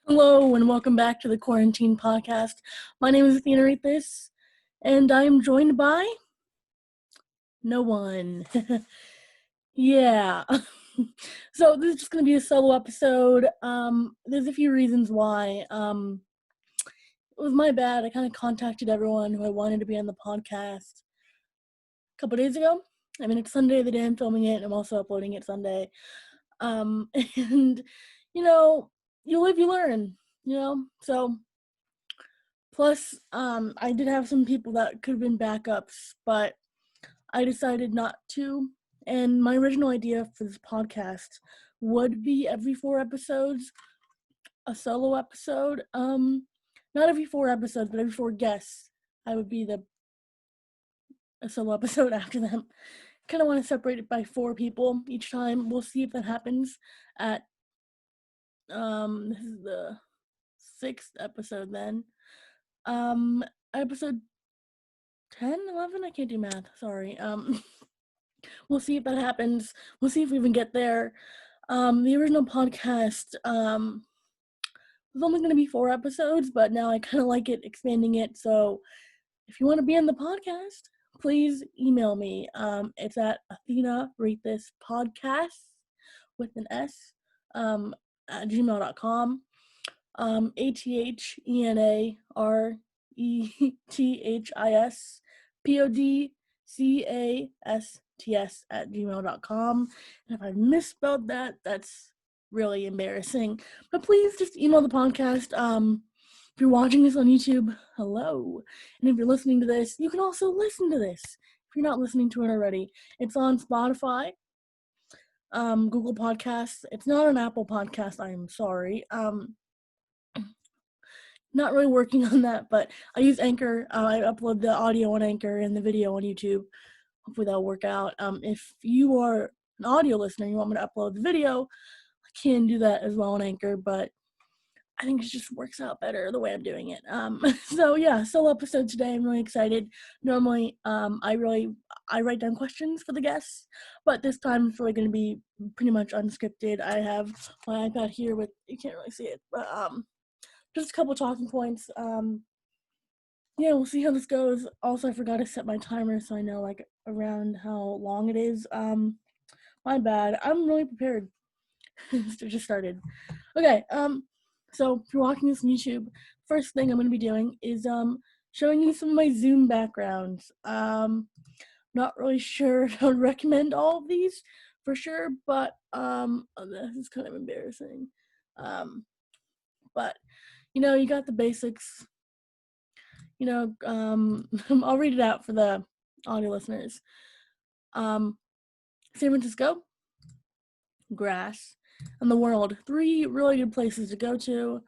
Hello and welcome back to the Quarantine podcast. My name is Athena Rethis and I'm joined by no one. Yeah. So this is just going to be a solo episode. There's a few reasons why. It was my bad. I kind of contacted everyone who I wanted to be on the podcast a couple days ago. I mean, it's Sunday the day I'm filming it. I'm also uploading it Sunday. And, you live, you learn, So plus, I did have some people that could have been backups, but I decided not to. And my original idea for this podcast would be every 4 episodes, a solo episode. Not every 4 episodes, but every 4 guests. I would be a solo episode after them. Kind of want to separate it by 4 people each time. We'll see if that happens at this is the 6th episode then. Episode 10, 11? I can't do math. Sorry. We'll see if that happens. We'll see if we even get there. The original podcast was only going to be 4 episodes, but now I kind of like it, expanding it. So if you want to be on the podcast, please email me. It's at athenarethispodcasts with an S at gmail.com. athenarethispodcasts at gmail.com. And if I misspelled that, that's really embarrassing. But please just email the podcast. If you're watching this on YouTube, hello. And if you're listening to this, you can also listen to this. If you're not listening to it already, it's on Spotify, Google Podcasts. It's not an Apple Podcast, I'm sorry. Not really working on that, but I use Anchor. I upload the audio on Anchor and the video on YouTube. Hopefully that'll work out. If you are an audio listener and you want me to upload the video, I can do that as well on Anchor, but I think it just works out better the way I'm doing it. So yeah, solo episode today. I'm really excited. Normally, I write down questions for the guests, but this time it's really going to be pretty much unscripted. I have my iPad here with, you can't really see it, but just a couple talking points. Yeah, we'll see how this goes. Also, I forgot to set my timer so I know like around how long it is. My bad. I'm really prepared. It just started. Okay, so if you're watching this on YouTube, first thing I'm gonna be doing is showing you some of my Zoom backgrounds. Not really sure if I would recommend all of these for sure, but this is kind of embarrassing. But you got the basics. I'll read it out for the audio listeners. San Francisco, grass, and the world. 3 really good places to go to.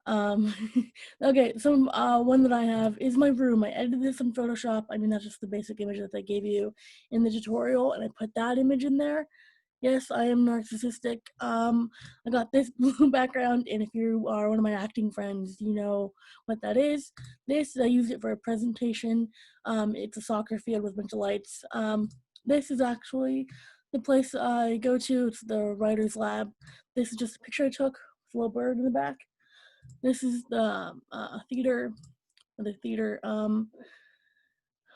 Okay, so one that I have is my room. I edited this in Photoshop. I mean, that's just the basic image that they gave you in the tutorial, and I put that image in there. Yes, I am narcissistic. I got this blue background, and if you are one of my acting friends, you know what that is. I used it for a presentation. It's a soccer field with a bunch of lights. This is actually the place I go to. It's the writer's lab. This is just a picture I took with a little bird in the back. This is the theater.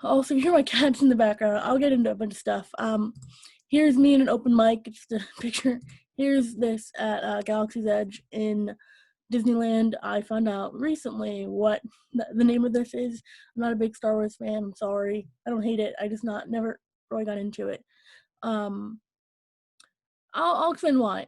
Also, you hear my cats in the background. I'll get into a bunch of stuff. Here's me in an open mic. It's just a picture. Here's this at Galaxy's Edge in Disneyland. I found out recently what the name of this is. I'm not a big Star Wars fan. I'm sorry. I don't hate it. I just never really got into it. I'll explain why.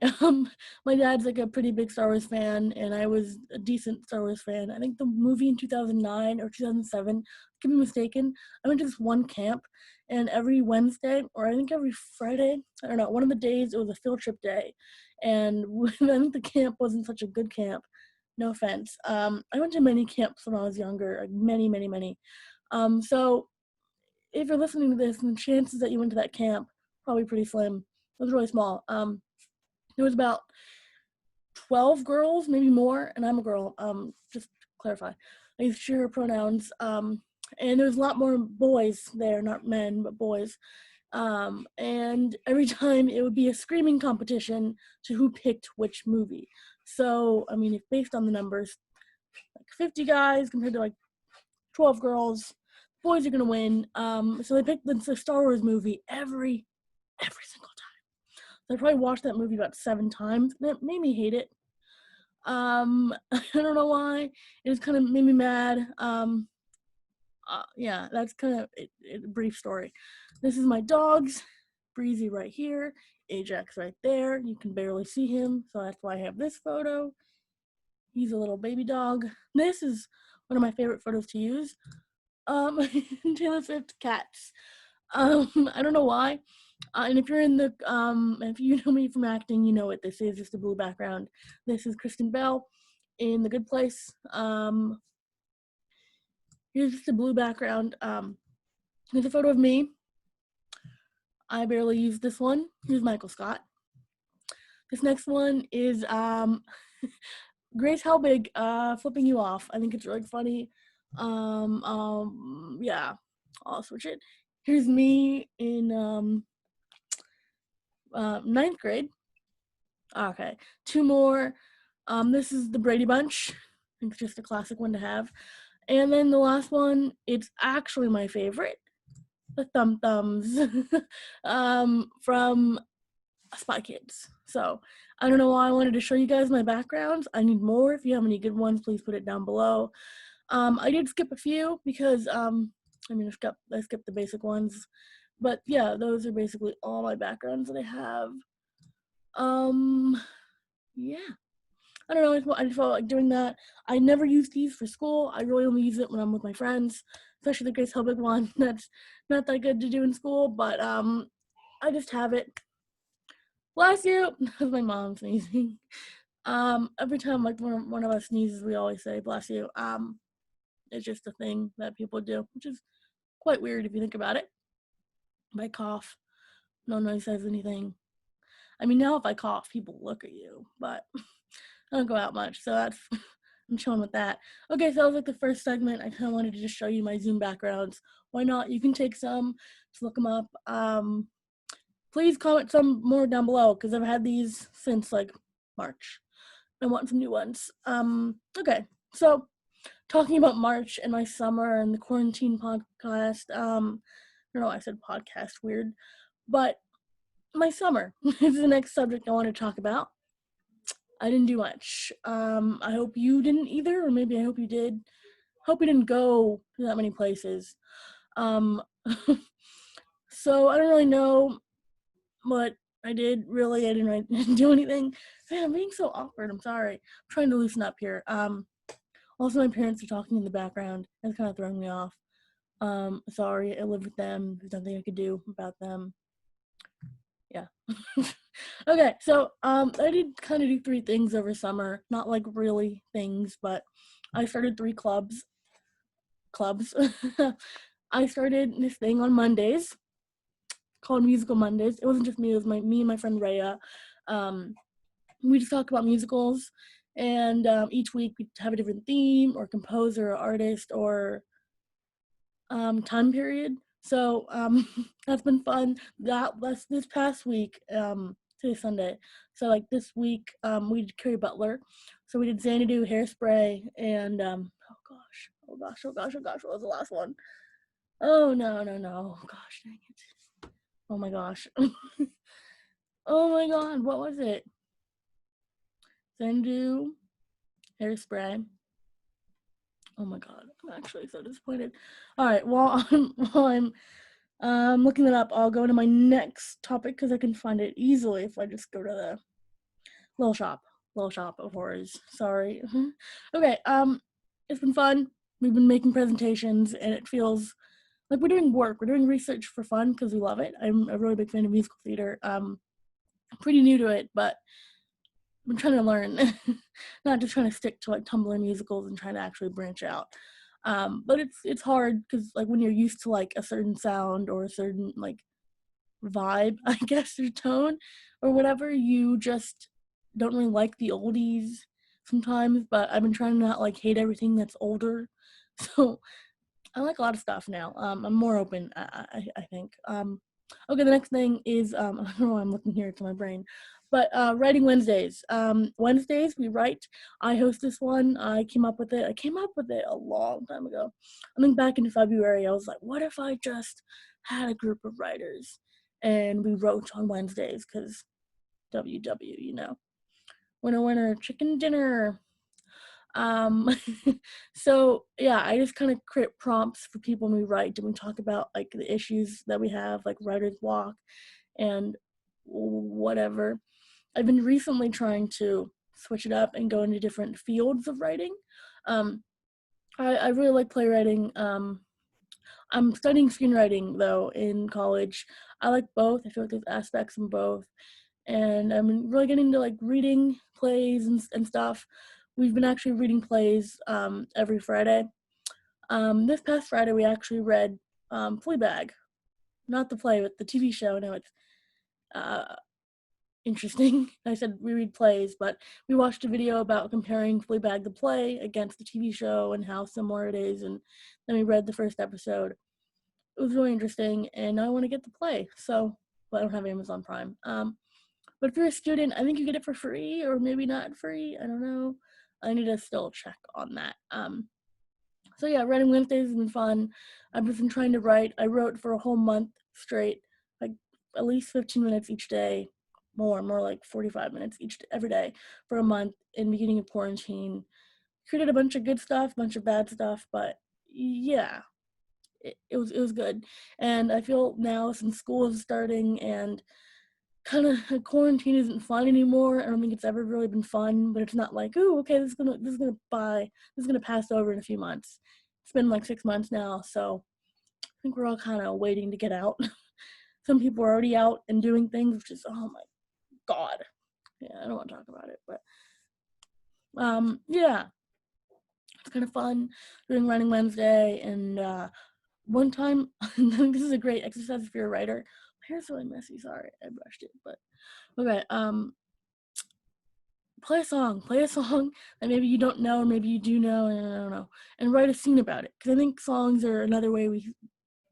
My dad's like a pretty big Star Wars fan, and I was a decent Star Wars fan. I think the movie in 2009 or 2007, I could be mistaken, I went to this one camp, and every Wednesday, or I think every Friday, I don't know, one of the days, it was a field trip day, and I think the camp wasn't such a good camp. No offense. I went to many camps when I was younger, like many, many, many. So if you're listening to this, the chances that you went to that camp, probably pretty slim. It was really small. There was about 12 girls, maybe more, and I'm a girl. Just to clarify, I use she, her pronouns. And there was a lot more boys there, not men, but boys. And every time it would be a screaming competition to who picked which movie. So, I mean, if based on the numbers, like 50 guys compared to like 12 girls, boys are gonna win. So they picked the Star Wars movie every single time. So I probably watched that movie about 7 times, and it made me hate it. I don't know why. It just kind of made me mad. Yeah, that's kind of a brief story. This is my dogs. Breezy right here, Ajax right there. You can barely see him, so that's why I have this photo. He's a little baby dog. This is one of my favorite photos to use. Taylor Swift cats. I don't know why. And if you're in the if you know me from acting, you know what this is. Just a blue background. This is Kristen Bell in The Good Place. Here's just a blue background. Here's a photo of me. I barely used this one. Here's Michael Scott. This next one is Grace Helbig flipping you off. I think it's really funny. Yeah, I'll switch it. Here's me in ninth grade. Okay, 2 more. This is the Brady Bunch. I think it's just a classic one to have. And then the last one, it's actually my favorite, the Thumb Thumbs from Spy Kids. So I don't know why I wanted to show you guys my backgrounds. I need more. If you have any good ones, please put it down below. I did skip a few because I mean I skipped the basic ones. But yeah, those are basically all my backgrounds that I have. Yeah. I don't know, I just felt like doing that. I never use these for school. I really only use it when I'm with my friends, especially the Grace Helbig one. That's not that good to do in school, but I just have it. Bless you. That's my mom sneezing. Every time like one of us sneezes, we always say bless you. It's just a thing that people do, which is quite weird if you think about it. If I cough, no one says anything. I mean, now if I cough, people look at you, but I don't go out much, so that's I'm chilling with that. Okay, so that was like the first segment. I kind of wanted to just show you my Zoom backgrounds. Why not? You can take some, just look them up. Please comment some more down below because I've had these since like March. I want some new ones. Okay, so talking about March and my summer and the quarantine podcast. I don't know why I said podcast, weird, but my summer is the next subject I want to talk about. I didn't do much. I hope you didn't either, or maybe I hope you did. Hope you didn't go to that many places. Um, so I don't really know what I did. Really, I didn't do anything. Man, I'm being so awkward. I'm sorry. I'm trying to loosen up here. Also, my parents are talking in the background. That's kind of throwing me off. Sorry, I live with them. There's nothing I could do about them. Yeah. Okay, so I did kind of do 3 things over summer. Not like really things, but I started 3 clubs. I started this thing on Mondays called Musical Mondays. It wasn't just me, it was me and my friend Rhea. We just talk about musicals, and each week we have a different theme or composer or artist or time period. So that's been fun. That's this past week, today's Sunday. So like this week, we did Carrie Butler. So we did Xanadu, Hairspray, and oh gosh, what was the last one? Oh no, gosh dang it. Oh my gosh. Oh my god, what was it? Xanadu, Hairspray. Oh my god, I'm actually so disappointed. All right, while I'm looking that up, I'll go to my next topic because I can find it easily if I just go to the Little Shop of Horrors. Sorry. Okay, it's been fun. We've been making presentations, and it feels like we're doing work. We're doing research for fun because we love it. I'm a really big fan of musical theater. Pretty new to it, but I'm trying to learn, not just trying to stick to like Tumblr musicals and trying to actually branch out. But it's hard because like when you're used to like a certain sound or a certain like vibe, I guess, or tone or whatever, you just don't really like the oldies sometimes. But I've been trying to not like hate everything that's older, so I like a lot of stuff now. I'm more open, I think. Okay, the next thing is, I don't know why I'm looking here to my brain, but writing Wednesdays. Wednesdays we write. I host this one. I came up with it. I came up with it a long time ago. I think back in February, I was like, what if I just had a group of writers and we wrote on Wednesdays? Because WW, winner, winner, chicken dinner. Um, so yeah, I just kind of create prompts for people when we write and we talk about like the issues that we have, like writer's block and whatever. I've been recently trying to switch it up and go into different fields of writing. Um, I really like playwriting. I'm studying screenwriting though in college. I like both. I feel like there's aspects in both, and I'm really getting into like reading plays and stuff. We've been actually reading plays every Friday. This past Friday we actually read Fleabag, not the play but the TV show. Now it's uh, interesting. I said we read plays, but we watched a video about comparing Fleabag the play against the TV show and how similar it is, and then we read the first episode. It was really interesting, and now I want to get the play. So, but I don't have Amazon Prime. But if you're a student, I think you get it for free, or maybe not free. I don't know. I need to still check on that. So yeah, writing Wednesdays has been fun. I've been trying to write. I wrote for a whole month straight, like at least 15 minutes each day, more like 45 minutes every day for a month in the beginning of quarantine. Created a bunch of good stuff, a bunch of bad stuff, but yeah, it was good. And I feel now since school is starting and kind of quarantine isn't fun anymore. I don't think it's ever really been fun, but it's not like, oh, okay, this is gonna pass over in a few months. It's been like 6 months now, so I think we're all kind of waiting to get out. Some people are already out and doing things, which is, oh my god. Yeah, I don't want to talk about it, but yeah, it's kind of fun doing Running Wednesday. And one time, this is a great exercise if you're a writer. My hair's really messy. Sorry, I brushed it, but okay. Play a song that maybe you don't know, or maybe you do know, and I don't know, and write a scene about it. Because I think songs are another way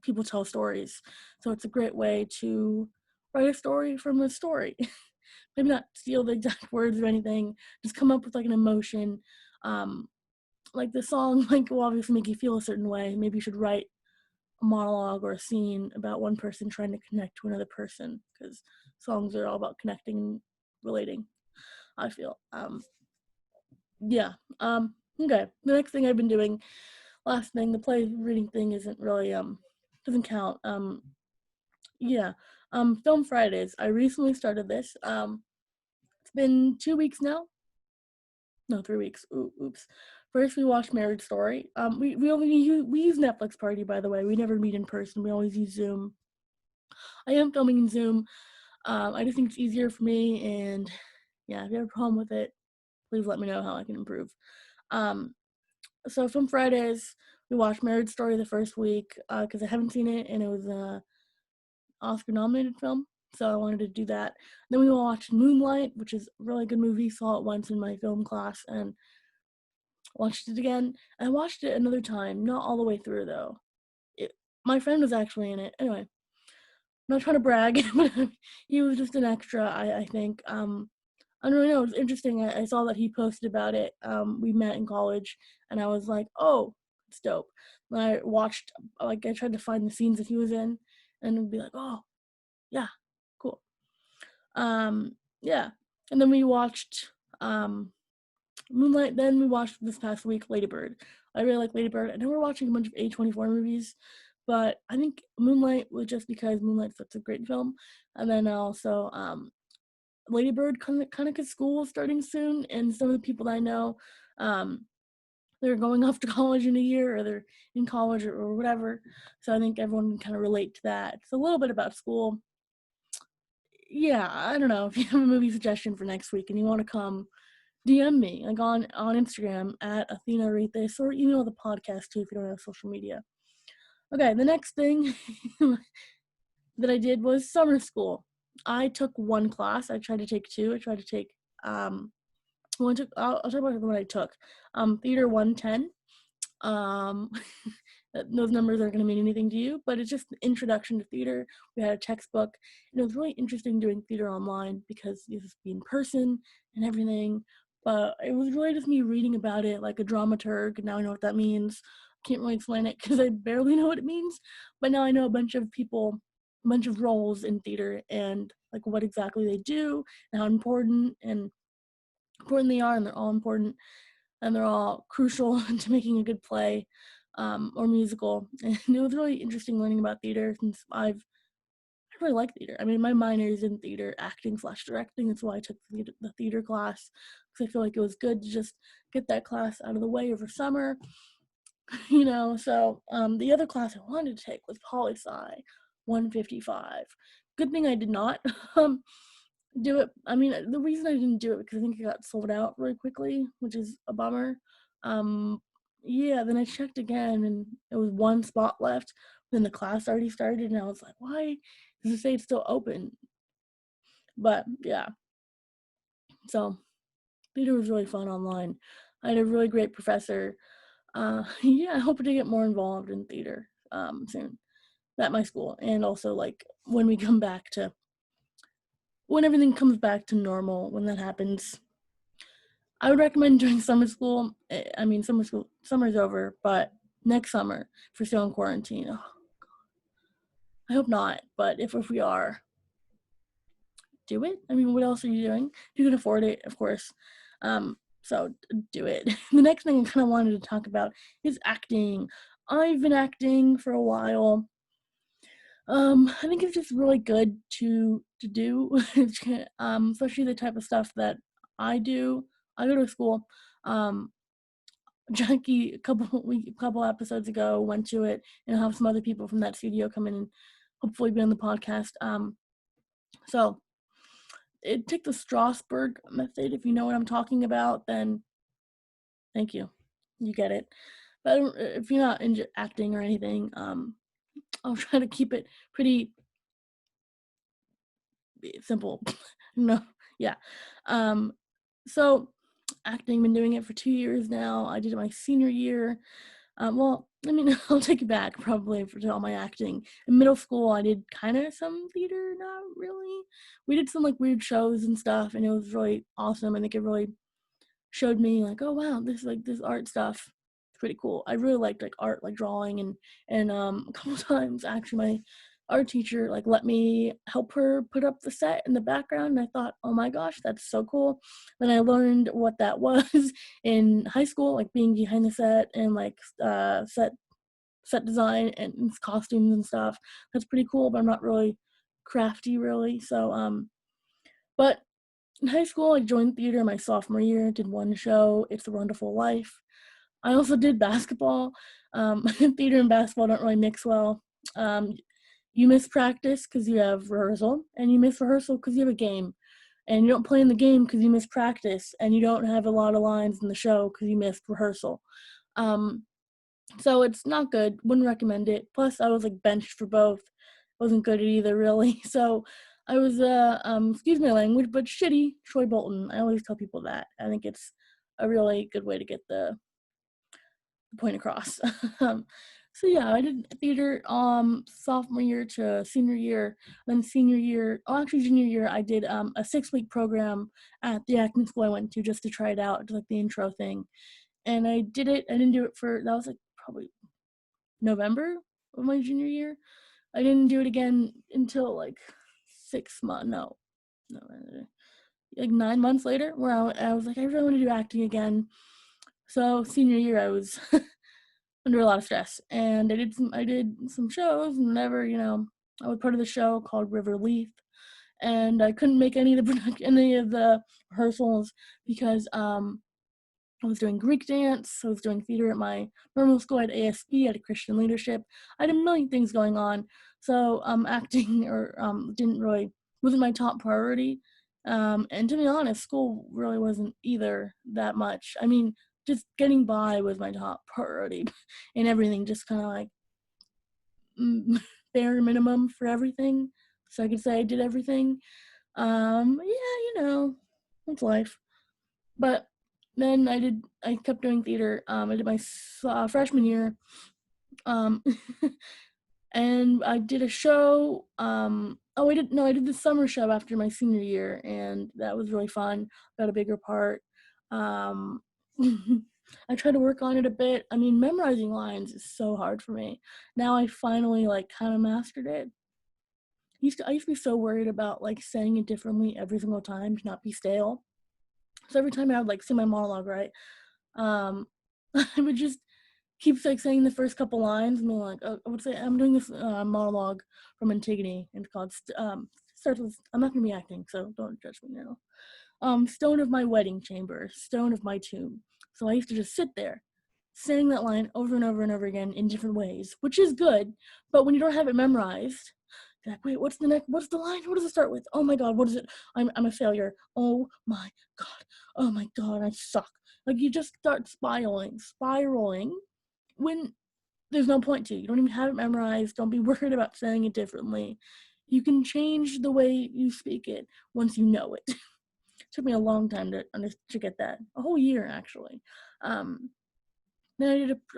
people tell stories. So it's a great way to write a story from a story. Maybe not steal the exact words or anything, just come up with like an emotion. Um, like the song, like will obviously make you feel a certain way. Maybe you should write a monologue or a scene about one person trying to connect to another person, because songs are all about connecting and relating, I feel. Yeah. Okay. The next thing I've been doing, last thing, the play reading thing isn't really doesn't count. Yeah. Film Fridays. I recently started this. It's been 2 weeks now. No, 3 weeks. Oops. First, we watched Marriage Story. We use Netflix Party, by the way. We never meet in person. We always use Zoom. I am filming in Zoom. I just think it's easier for me. And yeah, if you have a problem with it, please let me know how I can improve. Um, so Film Fridays, we watched Marriage Story the first week because I haven't seen it and it was a Oscar-nominated film, so I wanted to do that. Then we watched Moonlight, which is a really good movie. Saw it once in my film class and watched it again. I watched it another time, not all the way through though. It, my friend was actually in it. Anyway, I'm not trying to brag, but he was just an extra. I think. I don't really know. It's interesting. I saw that he posted about it. We met in college, and I was like, "Oh, it's dope." And I watched, like, I tried to find the scenes that he was in, and it'd be like, "Oh, yeah, cool." Yeah. And then we watched Moonlight. Then we watched this past week Lady Bird. I really like Lady Bird. I know we're watching a bunch of A24 movies, but I think Moonlight was just because Moonlight's such a great film. And then also Lady Bird kind of because school is starting soon, and some of the people that I know, they're going off to college in a year, or they're in college or whatever. So I think everyone can kind of relate to that. It's a little bit about school. Yeah, I don't know. If you have a movie suggestion for next week and you want to come, DM me like on Instagram at Athena Rethis, or email the podcast too if you don't have social media. Okay, the next thing that I did was summer school. I took one class. I tried to take two. I tried to take I'll talk about the one I took. Theater 110. Um, those numbers aren't going to mean anything to you, but it's just the introduction to theater. We had a textbook, and it was really interesting doing theater online because you just be in person and everything. But it was really just me reading about it like a dramaturg. Now I know what that means. Can't really explain it because I barely know what it means, but now I know a bunch of roles in theater and like what exactly they do and how important they are, and they're all important and they're all crucial to making a good play or musical. And it was really interesting learning about theater since I really like theater. I mean, my minor is in theater acting/directing. That's why I took the theater class, because I feel like it was good to just get that class out of the way over summer. So the other class I wanted to take was poli-sci 155. Good thing I did not do it. I mean, the reason I didn't do it because I think it got sold out really quickly, which is a bummer. Yeah, then I checked again and it was one spot left. Then the class already started and I was like, why does it say it's still open? But yeah, so theater was really fun online. I had a really great professor. Yeah, I hope to get more involved in theater soon at my school, and also like when everything comes back to normal, when that happens. I would recommend doing summer school. I mean, summer's over, but next summer, if we're still in quarantine, I hope not, but if we are, do it. I mean, what else are you doing? If you can afford it, of course. So do it. The next thing I kind of wanted to talk about is acting. I've been acting for a while. I think it's just really good to do, especially the type of stuff that I do. I go to school. Jackie a couple episodes ago went to it, and I'll have some other people from that studio come in and hopefully be on the podcast. So it took the Strasberg method. If you know what I'm talking about, then thank you. You get it. But if you're not into acting or anything, I'll try to keep it pretty simple. No, yeah. So acting, been doing it for 2 years now. I did it my senior year. Well, I mean, I'll take it back probably for all my acting. In middle school, I did kind of some theater, not really. We did some like weird shows and stuff, and it was really awesome. I think it really showed me like, oh wow, this art stuff. It's pretty cool. I really liked like art, like drawing, and a couple times actually my art teacher like let me help her put up the set in the background, and I thought, oh my gosh, that's so cool. Then I learned what that was in high school, like being behind the set and like set design and costumes and stuff. That's pretty cool, but I'm not really crafty really. So but in high school, I joined theater my sophomore year, did one show, It's a Wonderful Life. I also did basketball. Theater and basketball don't really mix well. You miss practice because you have rehearsal, and you miss rehearsal because you have a game. And you don't play in the game because you miss practice, and you don't have a lot of lines in the show because you missed rehearsal. So it's not good. Wouldn't recommend it. Plus, I was like benched for both. Wasn't good at either, really. So I was, excuse my language, but shitty Troy Bolton. I always tell people that. I think it's a really good way to get the point across. So yeah, I did theater sophomore year to senior year. Then junior year, I did a 6-week program at the acting school I went to just to try it out, just like the intro thing. And I did it. I didn't do it that was like probably November of my junior year. I didn't do it again until like 6 months. No, like 9 months later, where I was like, I really want to do acting again. So senior year, I was under a lot of stress, and I did some shows, and whatever. I was part of the show called River Leaf, and I couldn't make any of the rehearsals because I was doing Greek dance. I was doing theater at my normal school. I had ASB, I had Christian leadership. I had a million things going on. So acting or wasn't my top priority. And to be honest, school really wasn't either that much. I mean, just getting by was my top priority, and everything just kind of like bare minimum for everything. So I could say I did everything. Yeah, it's life. But then I kept doing theater. I did my freshman year. Um, and I did a show. I did the summer show after my senior year, and that was really fun. Got a bigger part. Um, I tried to work on it a bit. I mean, memorizing lines is so hard for me. Now I finally like kind of mastered it. I used to be so worried about like saying it differently every single time to not be stale. So every time I would like sing my monologue, right, um, I would just keep like saying the first couple lines and be like, I would say I'm doing this monologue from Antigone, and it's called starts with, I'm not gonna be acting, so don't judge me now. Stone of my wedding chamber, stone of my tomb. So I used to just sit there, saying that line over and over and over again in different ways, which is good, but when you don't have it memorized, you're like, wait, what's the line? What does it start with? Oh my god, what is it? I'm a failure. Oh my god. Oh my god, I suck. Like you just start spiraling when there's no point to. You don't even have it memorized. Don't be worried about saying it differently. You can change the way you speak it once you know it. Took me a long time to get that, a whole year actually. Then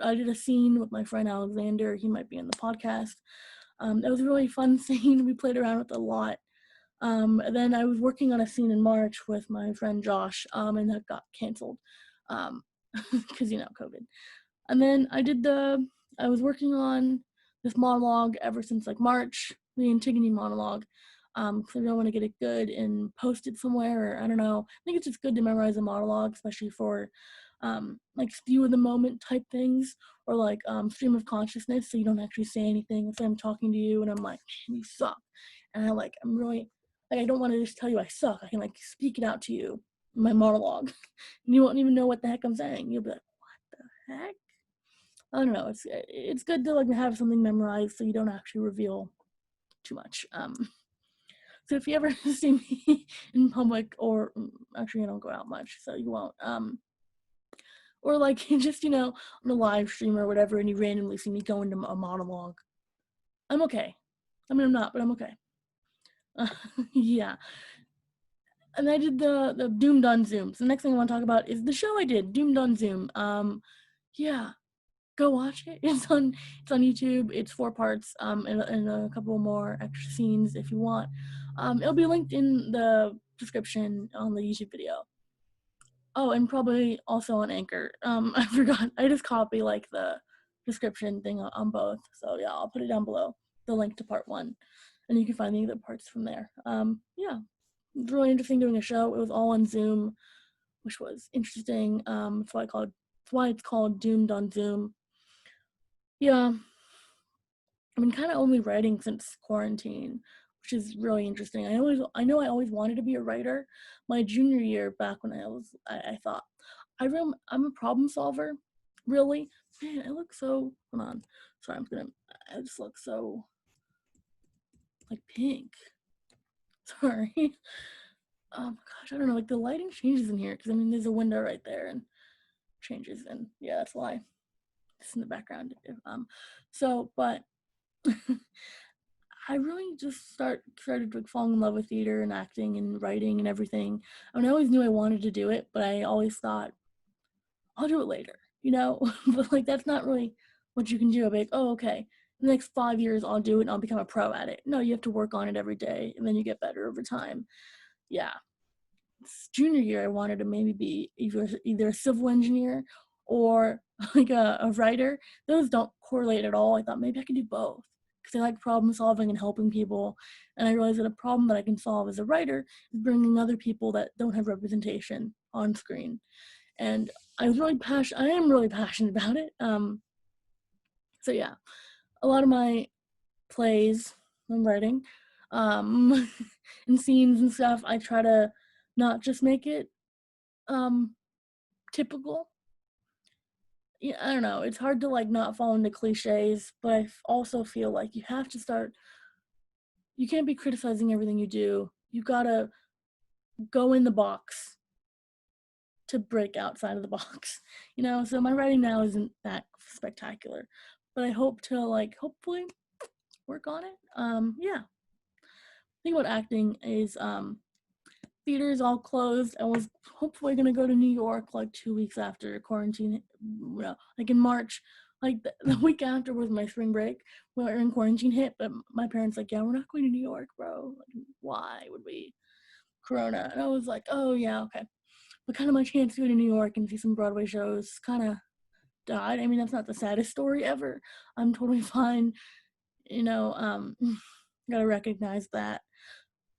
I did a scene with my friend Alexander. He might be in the podcast. That was a really fun scene. We played around with it a lot. Then I was working on a scene in March with my friend Josh, and that got canceled because COVID. And then I was working on this monologue ever since like March, the Antigone monologue. Because I really want to get it good and post it somewhere, or I don't know. I think it's just good to memorize a monologue, especially for like spew of the moment type things, or like stream of consciousness, so you don't actually say anything. If I'm talking to you and I'm like, man, you suck, and I'm really like, I don't want to just tell you I suck. I can like speak it out to you in my monologue, and you won't even know what the heck I'm saying. You'll be like, what the heck? I don't know. It's good to like have something memorized so you don't actually reveal too much. So if you ever see me in public, or actually I don't go out much, so you won't. Or like just on a live stream or whatever, and you randomly see me go into a monologue, I'm okay. I mean, I'm not, but I'm okay. Yeah. And I did the Doom Done Zoom. So the next thing I want to talk about is the show I did, Doom Done Zoom. Yeah, go watch it. It's on YouTube. It's 4 parts, and a couple more extra scenes if you want. It'll be linked in the description on the YouTube video. Oh, and probably also on Anchor. I forgot. I just copy like the description thing on both. So yeah, I'll put it down below, the link to part 1, and you can find the other parts from there. Yeah, it's really interesting doing a show. It was all on Zoom, which was interesting. That's why it's called Doomed on Zoom. Yeah, I've been kind of only writing since quarantine, which is really interesting. I know I always wanted to be a writer. My junior year, back when I thought I'm a problem solver. Really, man, I look so. Hold on, sorry, I just look so like pink. Sorry. Oh my gosh, I don't know. Like the lighting changes in here because I mean there's a window right there and changes, and yeah, that's why it's in the background. So but. I really just started like falling in love with theater and acting and writing and everything. I mean, I always knew I wanted to do it, but I always thought I'll do it later. But like that's not really what you can do. I'll be like, oh, okay, in the next 5 years I'll do it and I'll become a pro at it. No, you have to work on it every day, and then you get better over time. Yeah, junior year, I wanted to maybe be either a civil engineer or like a writer. Those don't correlate at all. I thought maybe I could do both because I like problem solving and helping people. And I realized that a problem that I can solve as a writer is bringing other people that don't have representation on screen. And I am really passionate about it. So yeah, a lot of my plays I'm writing, um, and scenes and stuff, I try to not just make it um typical. Yeah, I don't know. It's hard to like not fall into cliches, but I also feel like you have to start. You can't be criticizing everything you do. You gotta go in the box to break outside of the box. So my writing now isn't that spectacular, but I hope to like hopefully work on it. Yeah. The thing about acting is theaters all closed. I was hopefully gonna go to New York like 2 weeks after quarantine, like in March, like the week after was my spring break when quarantine hit, but my parents like, yeah, we're not going to New York, bro. Like, why would we? Corona. And I was like, oh yeah, okay. But kind of my chance to go to New York and see some Broadway shows kind of died. I mean, that's not the saddest story ever. I'm totally fine, you know. Gotta recognize that.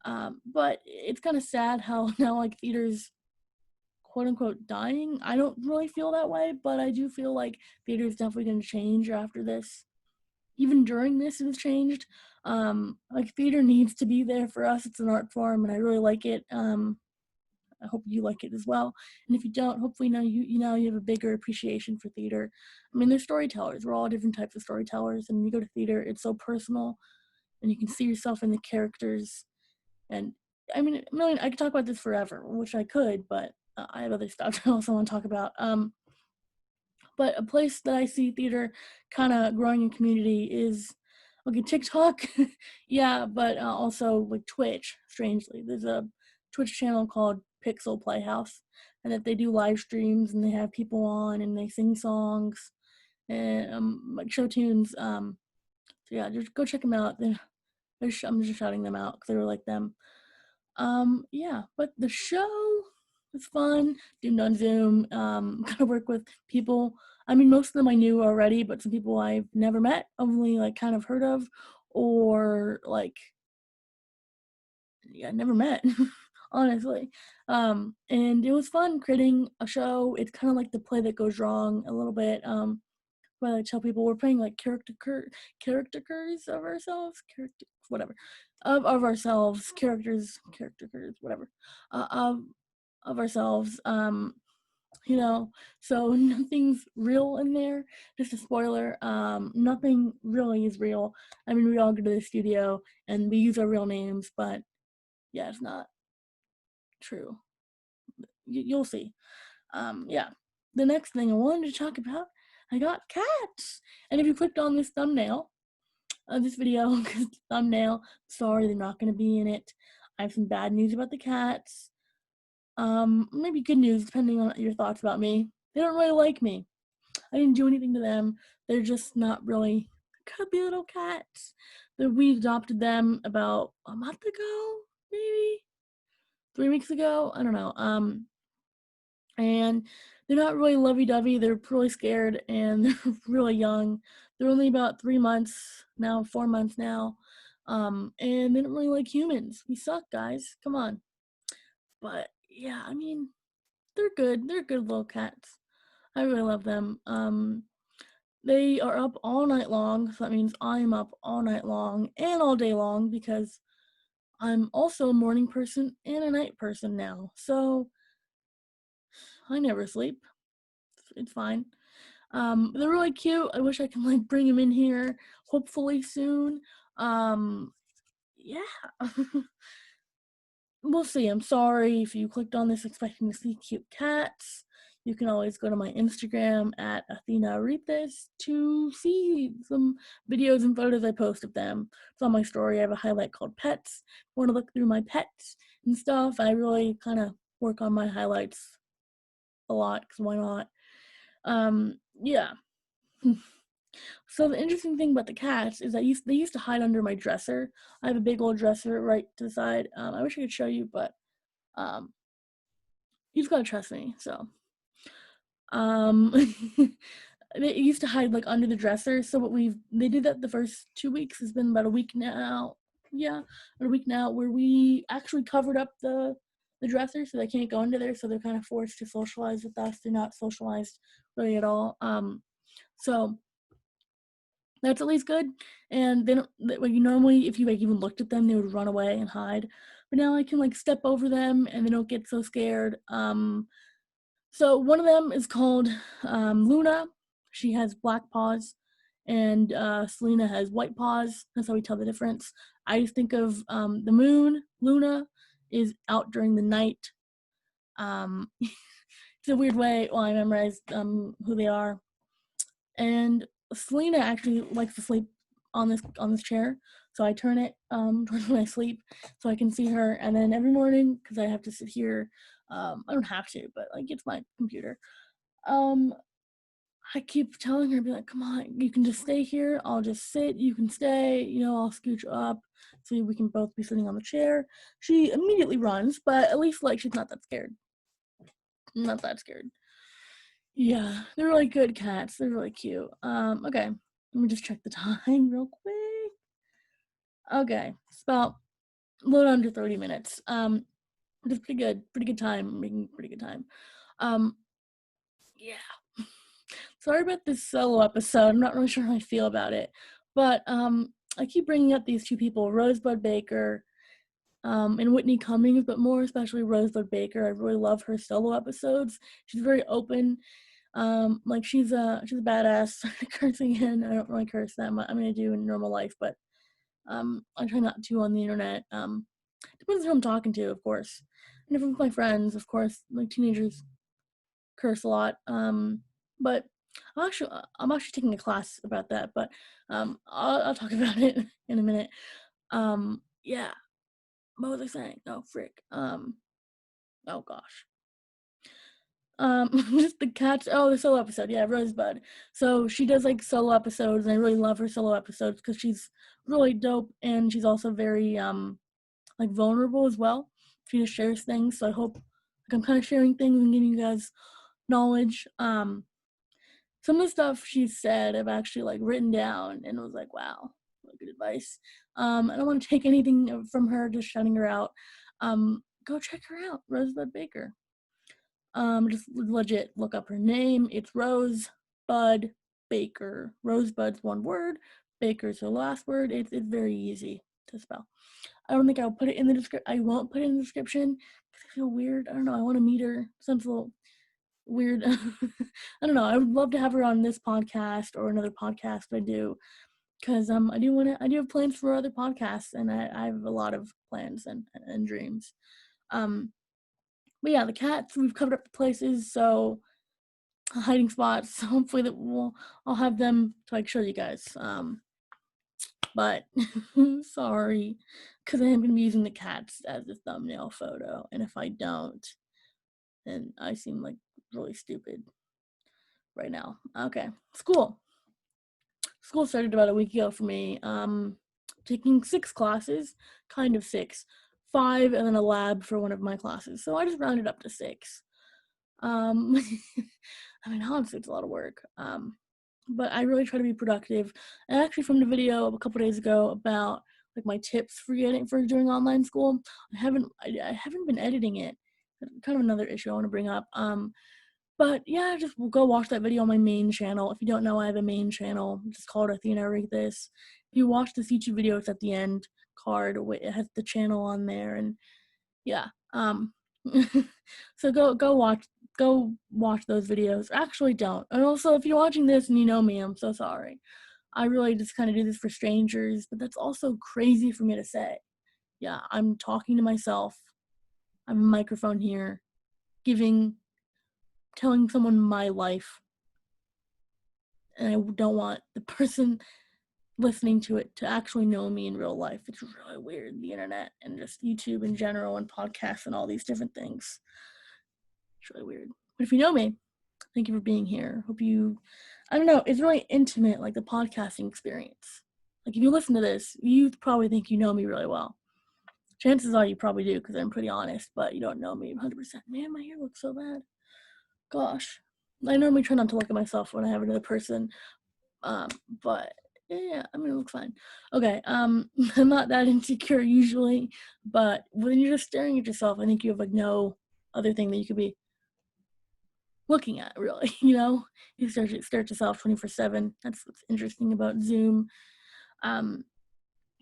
But it's kind of sad how now like theaters quote unquote dying. I don't really feel that way, but I do feel like theater's definitely gonna change after this. Even during this, it's changed. Like theater needs to be there for us. It's an art form, and I really like it. I hope you like it as well. And if you don't, hopefully now you have a bigger appreciation for theater. I mean, they're storytellers. We're all different types of storytellers, and when you go to theater, it's so personal, and you can see yourself in the characters. And I mean, I could talk about this forever, which I could, but I have other stuff I also want to talk about. But a place that I see theater kind of growing in community is okay, TikTok, yeah, but also like Twitch. Strangely, there's a Twitch channel called Pixel Playhouse, and that they do live streams and they have people on and they sing songs and like show tunes. So yeah, just go check them out. I'm just shouting them out because they were like them. Yeah, but the show was fun. Zoomed on Zoom. Got to work with people. I mean, most of them I knew already, but some people I've never met, only like kind of heard of, or like yeah, never met. Honestly, and it was fun creating a show. It's kind of like the play that goes wrong a little bit. But I tell people we're playing like characters of ourselves, whatever, of ourselves, characters, whatever, of ourselves. You know, so nothing's real in there. Just a spoiler. Nothing really is real. I mean, we all go to the studio and we use our real names, but yeah, it's not true. You'll see. Yeah. The next thing I wanted to talk about, I got cats. And if you clicked on this thumbnail of this video, because thumbnail, sorry, they're not going to be in it. I have some bad news about the cats. Maybe good news, depending on your thoughts about me. They don't really like me. I didn't do anything to them. They're just not really cubby little cats. We adopted them about a month ago, maybe 3 weeks ago. I don't know. And they're not really lovey-dovey. They're really scared, and they're really young. They're only about 3 months now, 4 months now, and they don't really like humans. We suck, guys. Come on. But yeah, I mean, they're good. They're good little cats. I really love them. They are up all night long, so that means I'm up all night long and all day long because I'm also a morning person and a night person now. So I never sleep. It's fine. They're really cute. I wish I can like bring them in here hopefully soon. Yeah. We'll see. I'm sorry if you clicked on this expecting to see cute cats. You can always go to my Instagram at Athena Rethis to see some videos and photos I post of them. It's on my story. I have a highlight called Pets. If you want to look through my pets and stuff, I really kind of work on my highlights a lot because why not? Yeah. So the interesting thing about the cats is that they used to hide under my dresser. I have a big old dresser right to the side. I wish I could show you, but um, you just gotta trust me. So um, they used to hide like under the dresser. So they did that the first 2 weeks. It's been about a week now. Yeah, about a week now where we actually covered up the dresser so they can't go under there. So they're kind of forced to socialize with us. They're not socialized really at all. So that's at least good. And then like normally if you like even looked at them, they would run away and hide. But now I can like step over them and they don't get so scared. So one of them is called Luna. She has black paws, and Selena has white paws. That's how we tell the difference. I just think of the moon. Luna is out during the night. It's a weird way. Well, I memorized who they are. And Selena actually likes to sleep on this chair, so I turn it towards when I sleep so I can see her. And then every morning, because I have to sit here, I don't have to, but like it's my computer. Um, I keep telling her, be like, come on, you can just stay here. I'll just sit. You can stay. I'll scooch up so we can both be sitting on the chair. She immediately runs, but at least like she's not that scared. Not that scared. Yeah, they're really good cats. They're really cute. Okay, let me just check the time real quick. Okay, it's about a little under 30 minutes. Which is pretty good time, making pretty good time. Um, yeah. Sorry about this solo episode. I'm not really sure how I feel about it, but I keep bringing up these two people, Rosebud Baker, and Whitney Cummings, but more especially Rosebud Baker. I really love her solo episodes. She's very open. Like she's a badass. Cursing again. I don't really curse that much. I mean, I do in normal life, but I try not to on the internet. Depends who I'm talking to, of course. And if I'm with my friends, of course, like teenagers curse a lot. But I'm actually taking a class about that, but I'll talk about it in a minute. Yeah. What was I saying? Oh frick. Oh gosh. Just the cats. Oh, the solo episode. Yeah, Rosebud. So she does like solo episodes, and I really love her solo episodes because she's really dope, and she's also very like vulnerable as well. She just shares things. So I hope like I'm kind of sharing things and giving you guys knowledge. Some of the stuff she said I've actually like written down and was like, wow, really good advice. I don't want to take anything from her, just shouting her out. Go check her out, Rosebud Baker. Just legit look up her name. It's Rosebud Baker. Rosebud's one word, Baker's her last word. It's very easy to spell. I don't think I'll put it in the description. I won't put it in the description because I feel weird. I don't know. I want to meet her. Sounds a little weird. I don't know. I would love to have her on this podcast or another podcast I do, because I do have plans for other podcasts, and I have a lot of plans and dreams. But yeah, the cats, we've covered up the places, so hiding spots. So hopefully I'll have them to like show you guys. But sorry, because I am gonna be using the cats as a thumbnail photo, and if I don't, then I seem like really stupid right now. Okay, school. School started about a week ago for me. Taking 6 classes, kind of 6, 5, and then a lab for one of my classes. So I just rounded up to 6. Um, I mean, honestly, it's a lot of work. But I really try to be productive. I actually filmed a video a couple days ago about like my tips for doing online school. I haven't been editing it. Kind of another issue I want to bring up. But yeah, just go watch that video on my main channel. If you don't know, I have a main channel. It's called Athena Rethis. If you watch this YouTube video, it's at the end card. It has the channel on there, and yeah. So go watch those videos. Actually, don't. And also, if you're watching this and you know me, I'm so sorry. I really just kind of do this for strangers, but that's also crazy for me to say. Yeah, I'm talking to myself. I have a microphone here, telling someone my life, and I don't want the person listening to it to actually know me in real life. It's really weird, the internet and just YouTube in general and podcasts and all these different things. It's really weird. But if you know me, thank you for being here. I don't know, it's really intimate, like the podcasting experience. Like if you listen to this, you probably think you know me really well. Chances are you probably do, because I'm pretty honest, but you don't know me 100%. Man, my hair looks so bad. Gosh. I normally try not to look at myself when I have another person, but yeah, I mean, it looks fine. Okay, I'm not that insecure usually, but when you're just staring at yourself, I think you have like no other thing that you could be looking at, really. You stare at yourself 24/7. That's what's interesting about Zoom. Um,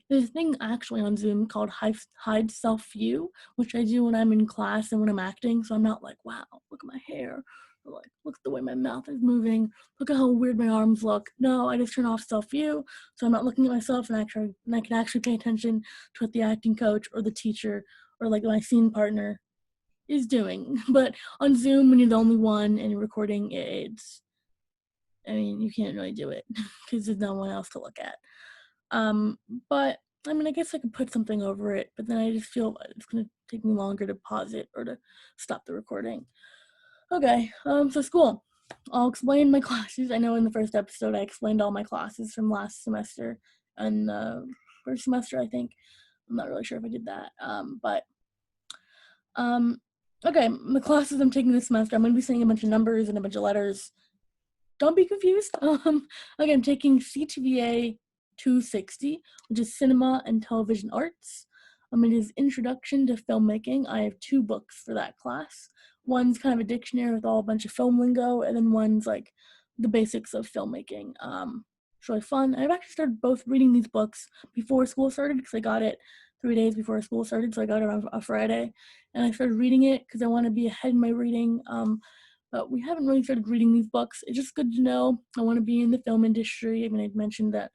there's a thing actually on Zoom called hide self view, which I do when I'm in class and when I'm acting. So I'm not like, wow, look at my hair, or like, look at the way my mouth is moving, look at how weird my arms look. No, I just turn off self view, so I'm not looking at myself, and I can actually pay attention to what the acting coach or the teacher or like my scene partner is doing. But on Zoom, when you're the only one and you're recording, you can't really do it because there's no one else to look at. But I mean, I guess I could put something over it, but then I just feel it's gonna take me longer to pause it or to stop the recording. Okay, so school. I'll explain my classes. I know in the first episode I explained all my classes from last semester and the first semester, I think. I'm not really sure if I did that. Okay, the classes I'm taking this semester, I'm going to be saying a bunch of numbers and a bunch of letters. Don't be confused. Okay, I'm taking CTVA 260, which is Cinema and Television Arts. It is Introduction to Filmmaking. I have 2 books for that class. One's kind of a dictionary with all a bunch of film lingo, and then one's like the basics of filmmaking. It's really fun. I've actually started both reading these books before school started because I got it 3 days before school started, so I got it on a Friday, and I started reading it because I want to be ahead in my reading. But we haven't really started reading these books. It's just good to know. I want to be in the film industry. I mean, I'd mentioned that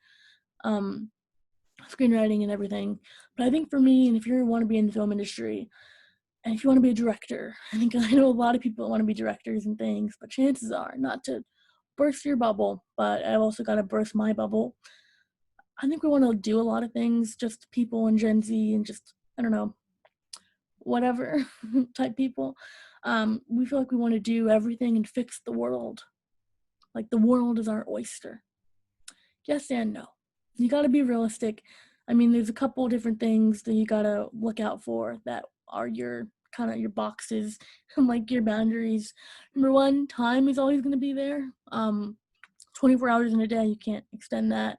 screenwriting and everything. But I think for me, and if you want to be in the film industry, and if you want to be a director, I know a lot of people want to be directors and things, but chances are, not to burst your bubble, but I've also got to burst my bubble. I think we want to do a lot of things, just people and Gen Z and just, I don't know, whatever type people. We feel like we want to do everything and fix the world. Like the world is our oyster. Yes and no. You got to be realistic. I mean, there's a couple different things that you got to look out for that are your kind of your boxes and like your boundaries. Number one, time is always going to be there. 24 hours in a day, you can't extend that.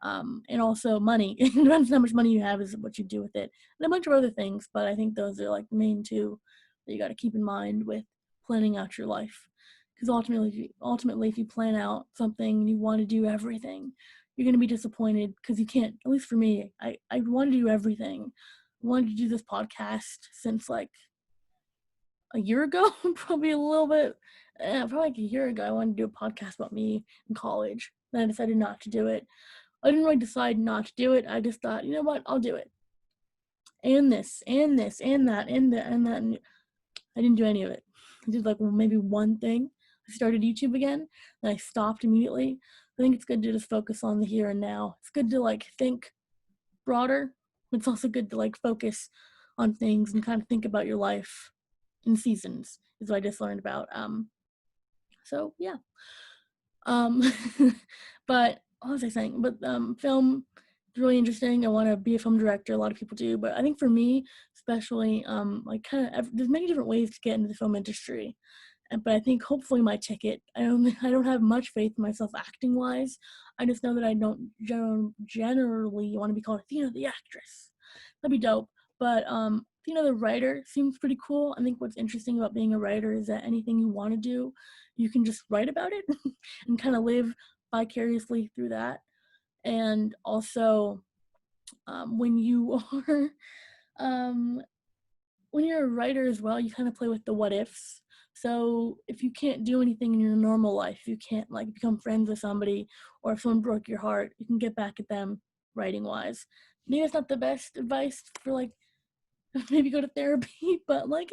And also money. It depends on how much money you have is what you do with it. And a bunch of other things, but I think those are like the main 2 that you got to keep in mind with planning out your life. Because ultimately, if you plan out something and you want to do everything, you're going to be disappointed because you can't. At least for me, I want to do everything. I wanted to do this podcast since like a year ago, probably a little bit, probably like a year ago. I wanted to do a podcast about me in college. Then I decided not to do it. I didn't really decide not to do it. I just thought, you know what, I'll do it. And this, and this, and that, and that, and that. And I didn't do any of it. I did like maybe one thing. I started YouTube again, and I stopped immediately. I think it's good to just focus on the here and now. It's good to like think broader. It's also good to like focus on things and kind of think about your life in seasons, is what I just learned about. So yeah. Um, but what was I saying? But film is really interesting. I want to be a film director. A lot of people do, but I think for me, especially, like kind of, there's many different ways to get into the film industry. But I think hopefully my ticket. I don't have much faith in myself acting wise. I just know that I don't generally want to be called Athena the actress. That'd be dope. But Athena the writer seems pretty cool. I think what's interesting about being a writer is that anything you want to do, you can just write about it and kind of live vicariously through that. And also, when you are when you're a writer as well, you kind of play with the what ifs. So if you can't do anything in your normal life, you can't like become friends with somebody, or if someone broke your heart, you can get back at them writing wise. Maybe it's not the best advice for like maybe go to therapy, but like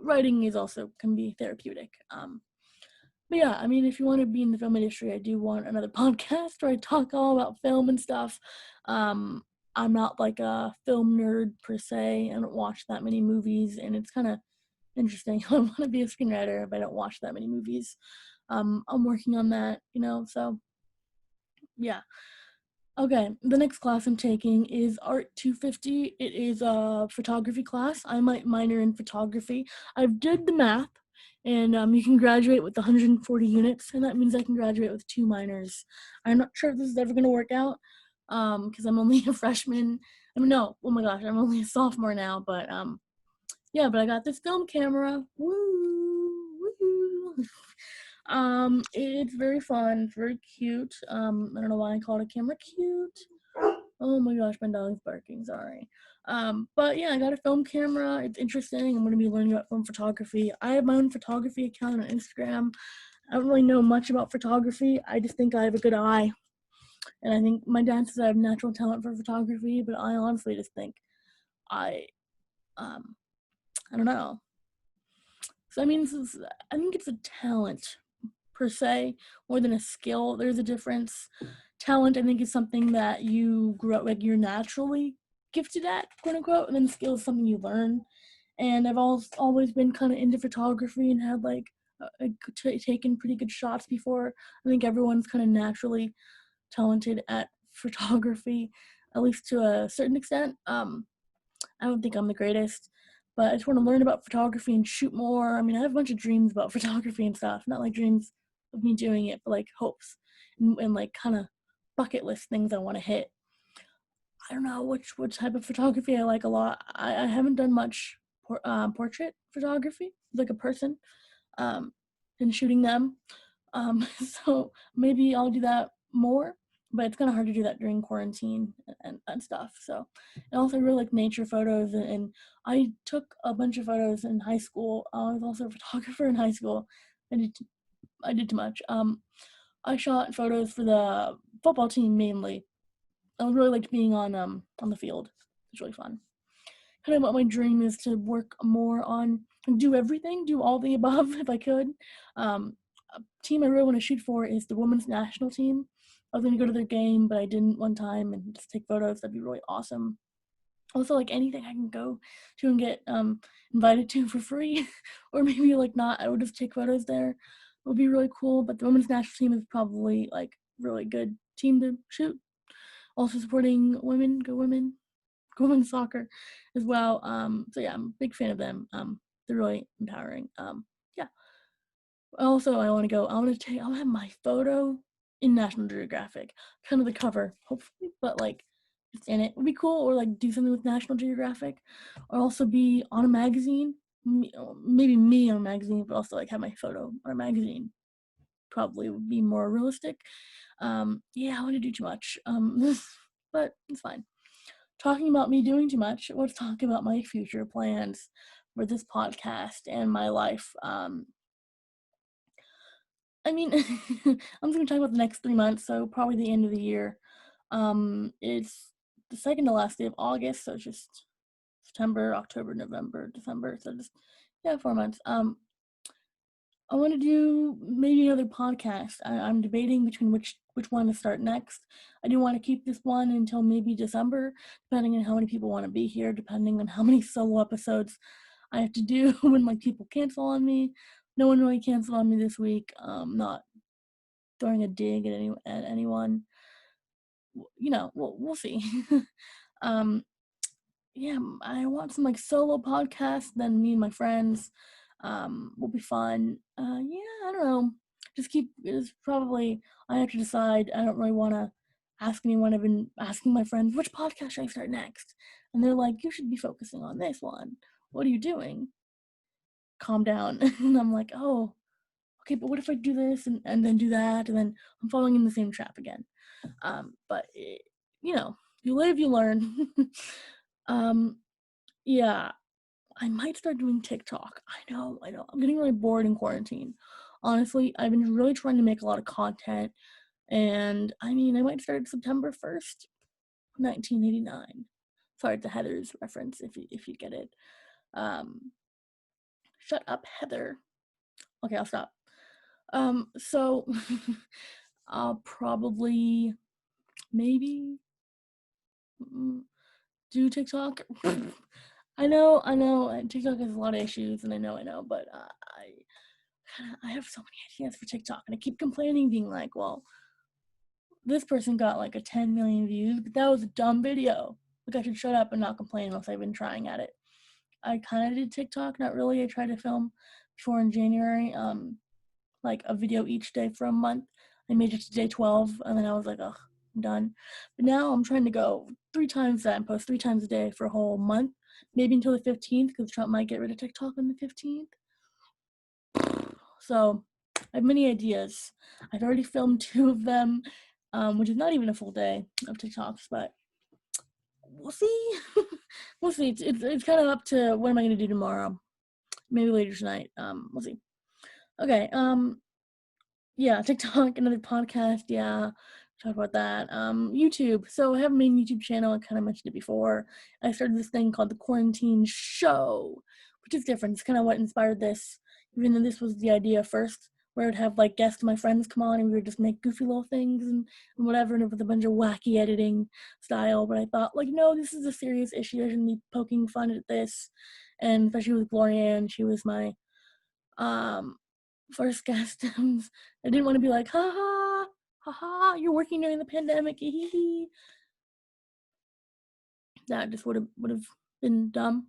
writing is also can be therapeutic. But yeah, I mean, if you want to be in the film industry, I do want another podcast where I talk all about film and stuff. I'm not like a film nerd per se. I don't watch that many movies, and it's kind of interesting. I want to be a screenwriter, but I don't watch that many movies. I'm working on that, so yeah. Okay, the next class I'm taking is Art 250. It is a photography class. I might minor in photography. I've did the math, and you can graduate with 140 units, and that means I can graduate with 2 minors. I'm not sure if this is ever going to work out, because I'm only a freshman. I mean, no, oh my gosh, I'm only a sophomore now, but yeah, but I got this film camera. Woo, woo. It's very fun. It's very cute. I don't know why I called a camera cute. Oh my gosh, my dog's barking. Sorry. But yeah, I got a film camera. It's interesting. I'm going to be learning about film photography. I have my own photography account on Instagram. I don't really know much about photography. I just think I have a good eye. And I think my dad says I have natural talent for photography, but I honestly just think I, I don't know. So I mean, I think it's a talent per se more than a skill. There's a difference. Talent, I think, is something that you grow like you're naturally gifted at, quote unquote, and then skill is something you learn. And I've always been kind of into photography and had like taken pretty good shots before. I think everyone's kind of naturally talented at photography, at least to a certain extent. I don't think I'm the greatest, but I just want to learn about photography and shoot more. I mean, I have a bunch of dreams about photography and stuff. Not like dreams of me doing it, but like hopes and like kind of bucket list things I want to hit. I don't know which type of photography I like a lot. I haven't done much portrait photography, like a person, um, and shooting them. So maybe I'll do that more, but it's kind of hard to do that during quarantine and stuff. So, and also I really like nature photos, and I took a bunch of photos in high school. I was also a photographer in high school. I did too much. I shot photos for the football team mainly. I really liked being on the field. It's really fun. Kind of what my dream is to work more on, do everything, do all the above if I could. A team I really want to shoot for is the women's national team. I was going to go to their game, but I didn't one time and just take photos. That'd be really awesome. Also, like anything I can go to and get invited to for free, or maybe like not, I would just take photos there. It would be really cool. But the women's national team is probably like really good team to shoot. Also supporting women, go women's soccer as well. So yeah, I'm a big fan of them. They're really empowering. Yeah. Also, I want to have my photo in National Geographic, kind of the cover, hopefully, but like just in it would be cool, or like do something with National Geographic, or also be on a magazine, maybe me on a magazine, but also like have my photo on a magazine. Probably would be more realistic. Yeah, I want to do too much. But it's fine. Talking about me doing too much, let's talk about my future plans for this podcast and my life. I mean, I'm just gonna talk about the next 3 months, so probably the end of the year. It's the second to last day of August, so it's just September, October, November, December. So just, yeah, 4 months. I want to do maybe another podcast. I'm debating between which one to start next. I do want to keep this one until maybe December, depending on how many people want to be here, depending on how many solo episodes I have to do when like people cancel on me. No one really canceled on me this week. Not throwing a dig at anyone. You know, we'll see. um, yeah, I want some like solo podcasts. Then me and my friends, will be fun. Yeah, I don't know. Just keep. It's probably I have to decide. I don't really want to ask anyone. I've been asking my friends which podcast should I start next, and they're like, "You should be focusing on this one. What are you doing? Calm down." And I'm like, "Oh, okay, but what if I do this and then do that, and then I'm falling in the same trap again." But you know, you live, you learn. um, yeah, I might start doing TikTok. I know. I'm getting really bored in quarantine. Honestly, I've been really trying to make a lot of content, and I mean, I might start September 1st, 1989. Sorry, it's a Heather's reference if you get it. Um, Shut up, Heather. Okay, I'll stop. So I'll probably maybe do TikTok. I know. TikTok has a lot of issues, and I know, but I have so many ideas for TikTok, and I keep complaining, being like, well, this person got like a 10 million views, but that was a dumb video. Like, I should shut up and not complain unless I've been trying at it. I kind of did TikTok, not really. I tried to film before in January, like a video each day for a month. I made it to day 12, and then I was like, ugh, I'm done. But now I'm trying to go 3 times that and post 3 times a day for a whole month, maybe until the 15th, because Trump might get rid of TikTok on the 15th. So I have many ideas. I've already filmed 2 of them, which is not even a full day of TikToks, but we'll see. We'll see. It's kind of up to what am I going to do tomorrow. Maybe later tonight. We'll see. Okay. Yeah, TikTok, another podcast. Yeah, talk about that. YouTube. So I have a main YouTube channel. I kind of mentioned it before. I started this thing called the Quarantine Show, which is different. It's kind of what inspired this, even though this was the idea first, where I'd have like guests, my friends come on, and we would just make goofy little things and whatever, and with a bunch of wacky editing style. But I thought, like, no, this is a serious issue. I shouldn't be poking fun at this, and especially with Gloria, and she was my um first guest. I didn't want to be like, ha, you're working during the pandemic, That just would have been dumb.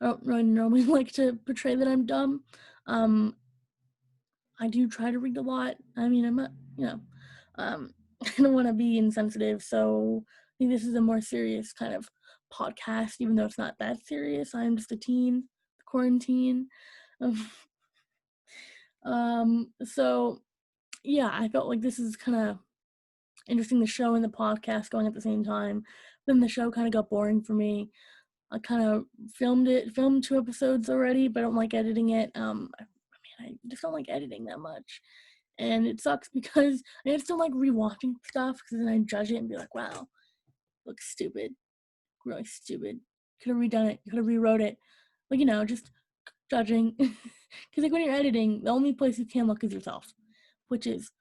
I don't really normally like to portray that I'm dumb. I do try to read a lot. I mean, I'm not, I don't want to be insensitive, so I think this is a more serious kind of podcast, even though it's not that serious. I'm just a teen, quarantine. So yeah, I felt like this is kind of interesting, the show and the podcast going at the same time. Then the show kind of got boring for me. I kind of filmed 2 episodes already, but I don't like editing it. I just don't like editing that much. And it sucks because I just don't like rewatching stuff because then I judge it and be like, wow, looks stupid. Really stupid. Could have redone it. Could have rewrote it. Like, just judging. Because like when you're editing, the only place you can look is yourself, which is,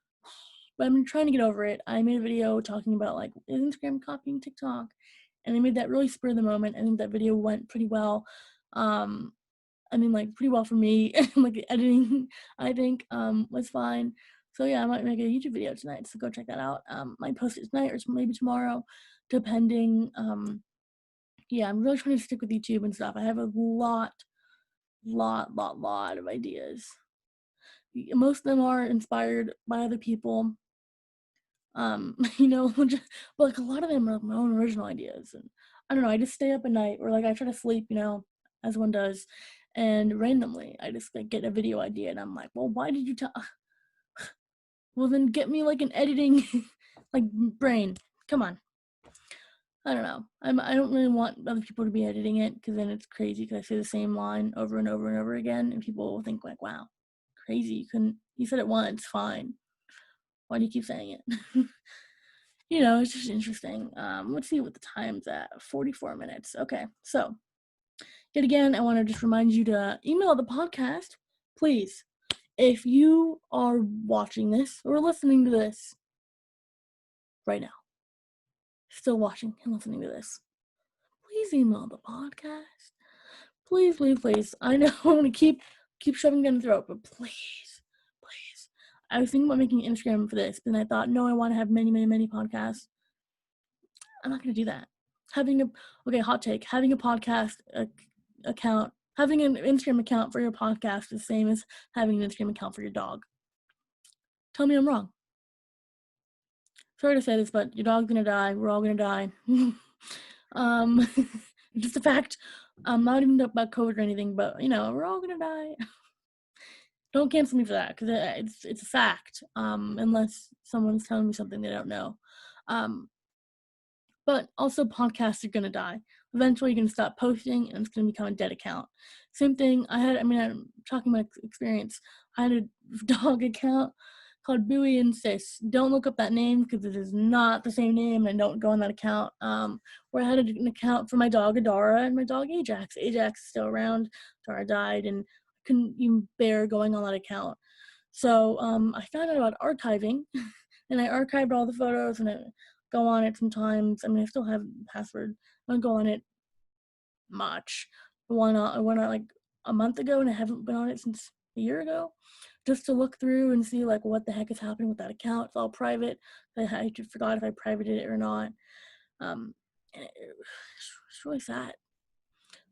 but I'm trying to get over it. I made a video talking about like, is Instagram copying TikTok? And I made that really spur of the moment. I think that video went pretty well. Pretty well for me. Like the editing, I think, was fine. So yeah, I might make a YouTube video tonight, so go check that out. Might post it tonight or maybe tomorrow, depending. Yeah, I'm really trying to stick with YouTube and stuff. I have a lot of ideas. Most of them are inspired by other people. But like a lot of them are my own original ideas. And I don't know, I just stay up at night or like I try to sleep, as one does. And randomly, I just like get a video idea and I'm like, well, why did you tell? Well, then get me like an editing, like brain. Come on. I don't know. I don't really want other people to be editing it because then it's crazy because I say the same line over and over and over again and people will think like, wow, crazy. You said it once, fine. Why do you keep saying it? It's just interesting. Let's see what the time's at. 44 minutes. Okay, so yet again, I want to just remind you to email the podcast, please. If you are watching this or listening to this right now, still watching and listening to this, please email the podcast. Please, please, please. I know I want to keep shoving down the throat, but please, please. I was thinking about making an Instagram for this, but then I thought, no, I want to have many, many, many podcasts. I'm not going to do that. Hot take. Having a podcast account, having an Instagram account for your podcast is the same as having an Instagram account for your dog. Tell me I'm wrong. Sorry to say this, but your dog's going to die. We're all going to die. Just a fact. I'm not even about COVID or anything, but, we're all going to die. Don't cancel me for that because it's a fact, unless someone's telling me something they don't know. But also podcasts are going to die. Eventually you're going to stop posting and it's going to become a dead account. Same thing, I'm talking about experience. I had a dog account called Bowie and Sis. Don't look up that name because it is not the same name and don't go on that account. Where I had an account for my dog Adara and my dog Ajax. Ajax is still around. Adara died and I couldn't even bear going on that account. So I found out about archiving and I archived all the photos and I go on it sometimes. I still have the password. I don't go on it much. I went on like a month ago and I haven't been on it since a year ago just to look through and see like what the heck is happening with that account. It's all private. I just forgot if I privated it or not. And it's really sad.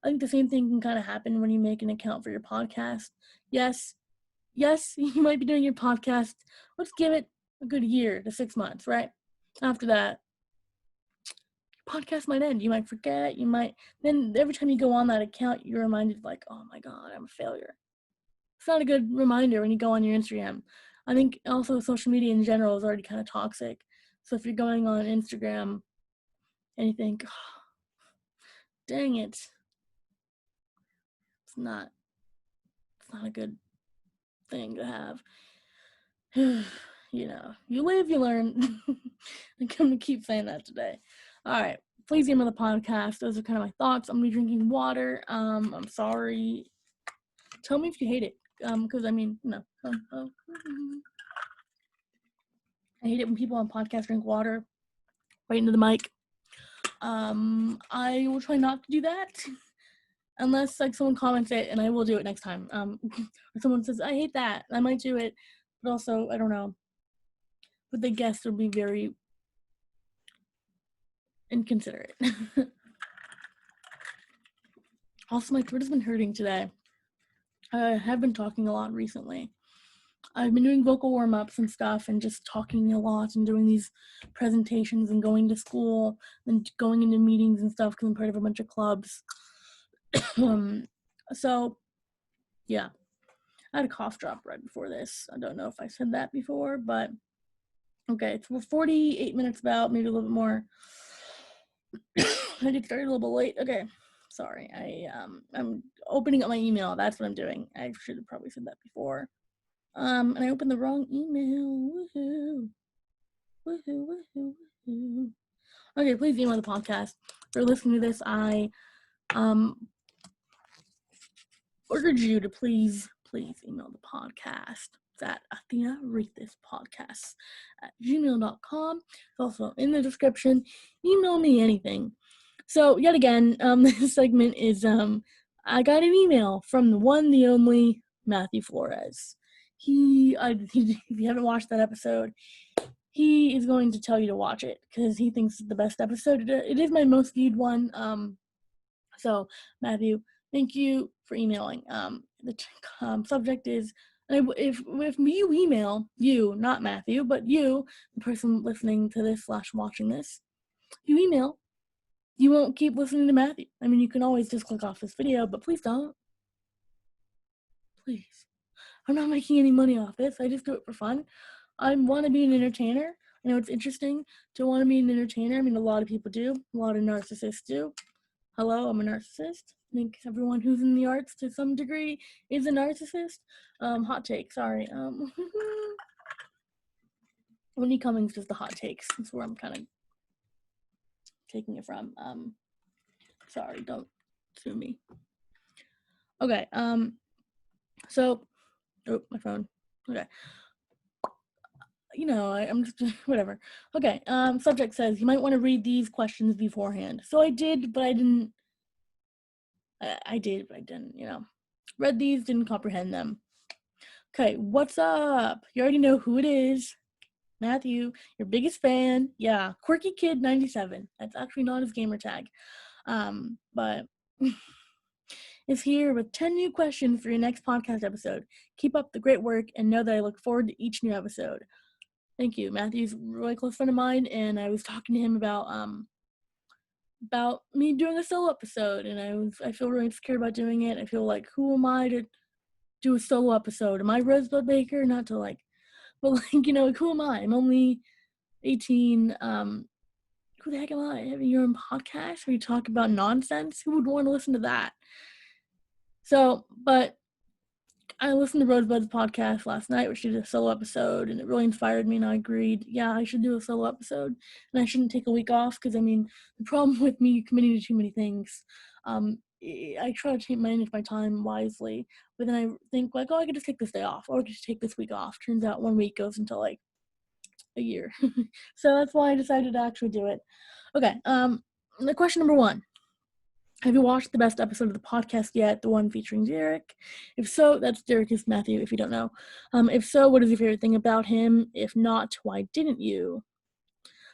I think the same thing can kind of happen when you make an account for your podcast. Yes, you might be doing your podcast. Let's give it a good year to 6 months, right? After that, your podcast might end. You might forget. Then every time you go on that account, you're reminded like, oh my God, I'm a failure. It's not a good reminder when you go on your Instagram. I think also social media in general is already kind of toxic. So if you're going on Instagram and you think, oh, dang it, it's not a good thing to have. You live, you learn. I'm gonna keep saying that today. All right, please email the podcast. Those are kind of my thoughts. I'm gonna be drinking water. I'm sorry. Tell me if you hate it. Because no. I hate it when people on podcasts drink water right into the mic. I will try not to do that. unless like someone comments it, and I will do it next time. Or someone says I hate that, I might do it, but also I don't know. But the guests will be very inconsiderate. Also, my throat has been hurting today. I have been talking a lot recently. I've been doing vocal warm-ups and stuff and just talking a lot and doing these presentations and going to school and going into meetings and stuff because I'm part of a bunch of clubs. So, yeah. I had a cough drop right before this. I don't know if I said that before, but okay. It's 48 minutes about, maybe a little bit more. I did start a little bit late. Okay. Sorry. I'm opening up my email. That's what I'm doing. I should have probably said that before. And I opened the wrong email. Woohoo. Woohoo, woohoo, woohoo. Okay, please email the podcast. If you're listening to this, I urge you to please email the podcast. It's at athenarethispodcasts at gmail.com. It's also in the description. Email me anything. So yet again, this segment is I got an email from the one, the only Matthew Flores. If you haven't watched that episode, he is going to tell you to watch it because he thinks it's the best episode. It is my most viewed one. So Matthew, thank you for emailing. The subject is, if you email, you, not Matthew, but you, the person listening to this / watching this, you email, you won't keep listening to Matthew. I mean, you can always just click off this video, but please don't. Please. I'm not making any money off this. I just do it for fun. I want to be an entertainer. I know it's interesting to want to be an entertainer. I mean, a lot of people do. A lot of narcissists do. Hello, I'm a narcissist. I think everyone who's in the arts to some degree is a narcissist. Hot take, sorry. Whitney Cummings does the hot takes. That's where I'm kind of taking it from. Sorry, don't sue me. Okay, so, oh, my phone. Okay. You know, I'm just, whatever. Okay, subject says, you might want to read these questions beforehand. So I did, but I didn't. I did, but I didn't, you know. Read these, didn't comprehend them. Okay, what's up? You already know who it is. Matthew, your biggest fan. Yeah, Quirky Kid 97. That's actually not his gamer tag. But is here with 10 new questions for your next podcast episode. Keep up the great work and know that I look forward to each new episode. Thank you. Matthew's a really close friend of mine, and I was talking to him about me doing a solo episode, and I feel really insecure about doing it. I feel like, who am I to do a solo episode? Am I Rosebud Baker? Not to like, but like, you know, like, who am I? I'm only 18. Who the heck am I? Having your own podcast where you talk about nonsense? Who would want to listen to that? So, but I listened to Rosebud's podcast last night, where she did a solo episode, and it really inspired me, and I agreed, yeah, I should do a solo episode, and I shouldn't take a week off, because, I mean, the problem with me committing to too many things, I try to manage my time wisely, but then I think, like, oh, I could just take this day off, or just take this week off. Turns out 1 week goes into, like, a year. So that's why I decided to actually do it. Okay, the question number 1. Have you watched the best episode of the podcast yet? The one featuring Derek? If so, that's Derek is Matthew, if you don't know. If so, what is your favorite thing about him? If not, why didn't you?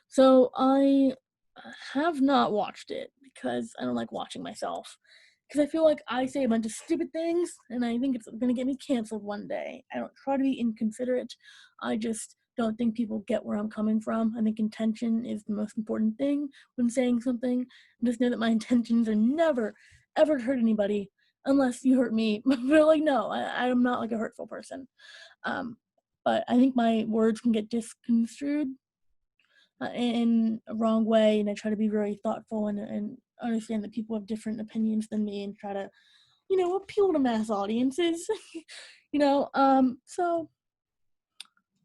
So I have not watched it because I don't like watching myself. Because I feel like I say a bunch of stupid things, and I think it's going to get me canceled one day. I don't try to be inconsiderate. I just don't think people get where I'm coming from. I think intention is the most important thing when saying something. Just know that my intentions are never, ever to hurt anybody unless you hurt me. But like, no, I'm not like a hurtful person. But I think my words can get misconstrued in a wrong way, and I try to be very thoughtful and understand that people have different opinions than me and try to, you know, appeal to mass audiences. You know, so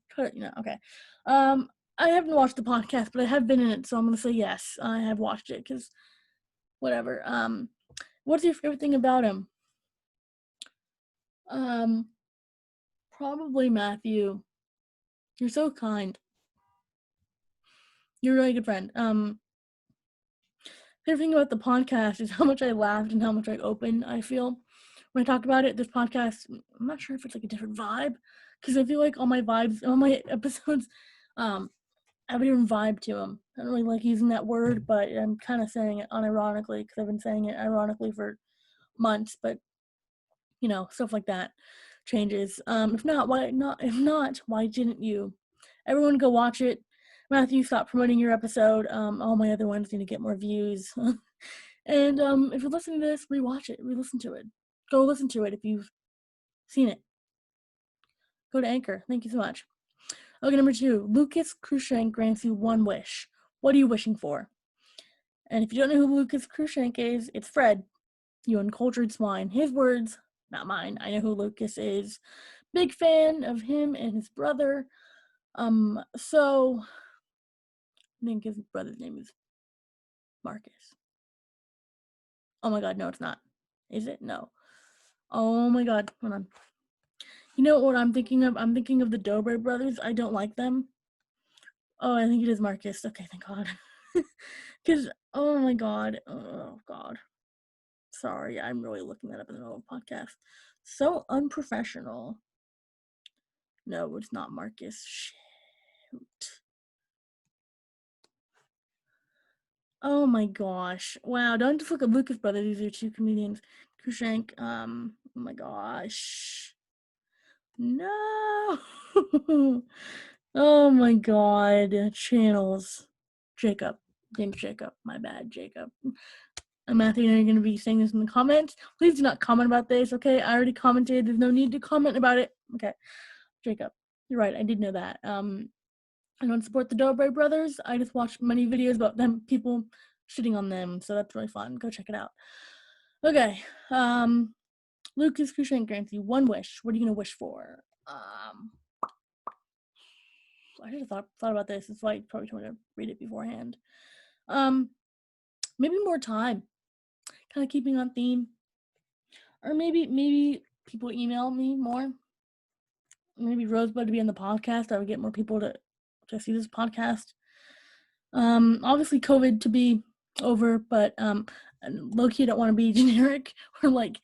try to, you know, okay. I haven't watched the podcast, but I have been in it, so I'm gonna say yes, I have watched it, because whatever. What's your favorite thing about him? Probably Matthew. You're so kind. You're a really good friend. favorite thing about the podcast is how much I laughed and how much I opened, I feel. When I talk about it, this podcast, I'm not sure if it's like a different vibe, because I feel like all my vibes, all my episodes, have a different vibe to them. I don't really like using that word, but I'm kind of saying it unironically, because I've been saying it ironically for months, but, stuff like that changes. If not, why not? If not, why didn't you? Everyone go watch it. Matthew, stop promoting your episode. All my other ones need to get more views. And if you're listening to this, rewatch it, re-listen to it. Go listen to it if you've seen it. Go to Anchor. Thank you so much. Okay, number 2. Lucas Cruikshank grants you one wish. What are you wishing for? And if you don't know who Lucas Cruikshank is, it's Fred, you uncultured swine. His words, not mine. I know who Lucas is. Big fan of him and his brother. So I think his brother's name is Marcus. Oh my god, no, it's not. Is it? No. Oh my god, hold on. You know what I'm thinking of? I'm thinking of the Dobre brothers. I don't like them. Oh, I think it is Marcus. Okay, thank God. Because, oh my god. Oh god. Sorry, I'm really looking that up in the middle of the podcast. So unprofessional. No, it's not Marcus. Shoot. Oh my gosh. Wow, don't just look at Lucas Brothers. These are 2 comedians. Kushank, oh my gosh. No. Oh my god. Channels. Jacob. James Jacob. My bad, Jacob. Matthew and I are going to be saying this in the comments. Please do not comment about this, okay? I already commented. There's no need to comment about it. Okay. Jacob. You're right. I did know that. I don't support the Dobre brothers. I just watched many videos about them, people shitting on them, so that's really fun. Go check it out. Okay. Lucas Cruikshank grants you one wish. What are you going to wish for? I should have thought about this. That's why I probably told me to read it beforehand. Maybe more time. Kind of keeping on theme. Or maybe people email me more. Maybe Rosebud to be on the podcast. I would get more people to see this podcast. Obviously COVID to be over, but low-key I don't want to be generic or like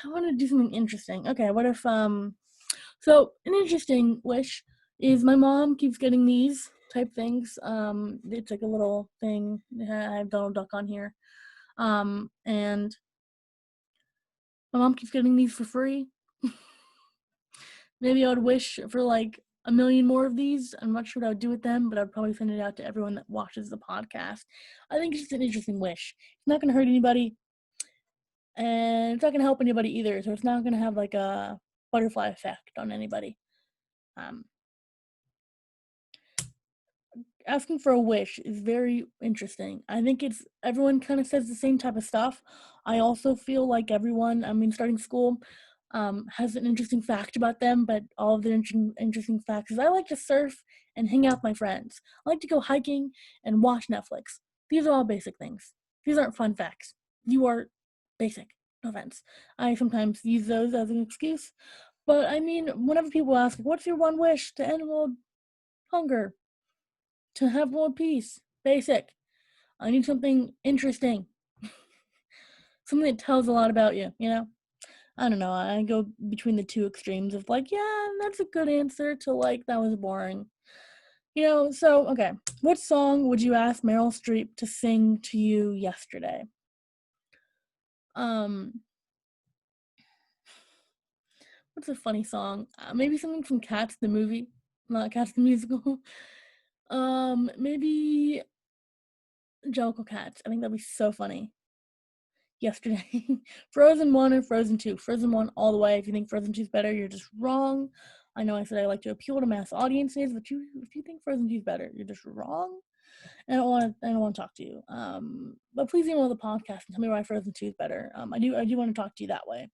I want to do something interesting. Okay, what if so an interesting wish is my mom keeps getting these type things. It's like a little thing. I have Donald Duck on here. And my mom keeps getting these for free. Maybe I would wish for like a million more of these. I'm not sure what I would do with them, but I'd probably send it out to everyone that watches the podcast. I think it's just an interesting wish. It's not going to hurt anybody, and it's not going to help anybody either, so it's not going to have like a butterfly effect on anybody. Asking for a wish is very interesting. I think it's everyone kind of says the same type of stuff. I also feel like everyone, starting school, has an interesting fact about them, but all of their interesting facts is I like to surf and hang out with my friends. I like to go hiking and watch Netflix. These are all basic things. These aren't fun facts. You are basic. No offense. I sometimes use those as an excuse. But whenever people ask, what's your one wish to end world hunger? To have world peace. Basic. I need something interesting. Something that tells a lot about you, I don't know. I go between the 2 extremes of like, yeah, that's a good answer to like, that was boring. So, okay. What song would you ask Meryl Streep to sing to you yesterday? What's a funny song? Maybe something from Cats the movie, not Cats the musical. Maybe Jellicle Cats. I think that'd be so funny. Yesterday. Frozen 1 or Frozen 2. Frozen 1 all the way. If you think Frozen 2 is better, you're just wrong. I know I said I like to appeal to mass audiences, but if you think Frozen 2 is better, you're just wrong. And I don't want to talk to you. But please email the podcast and tell me why Frozen 2 is better. I do want to talk to you that way.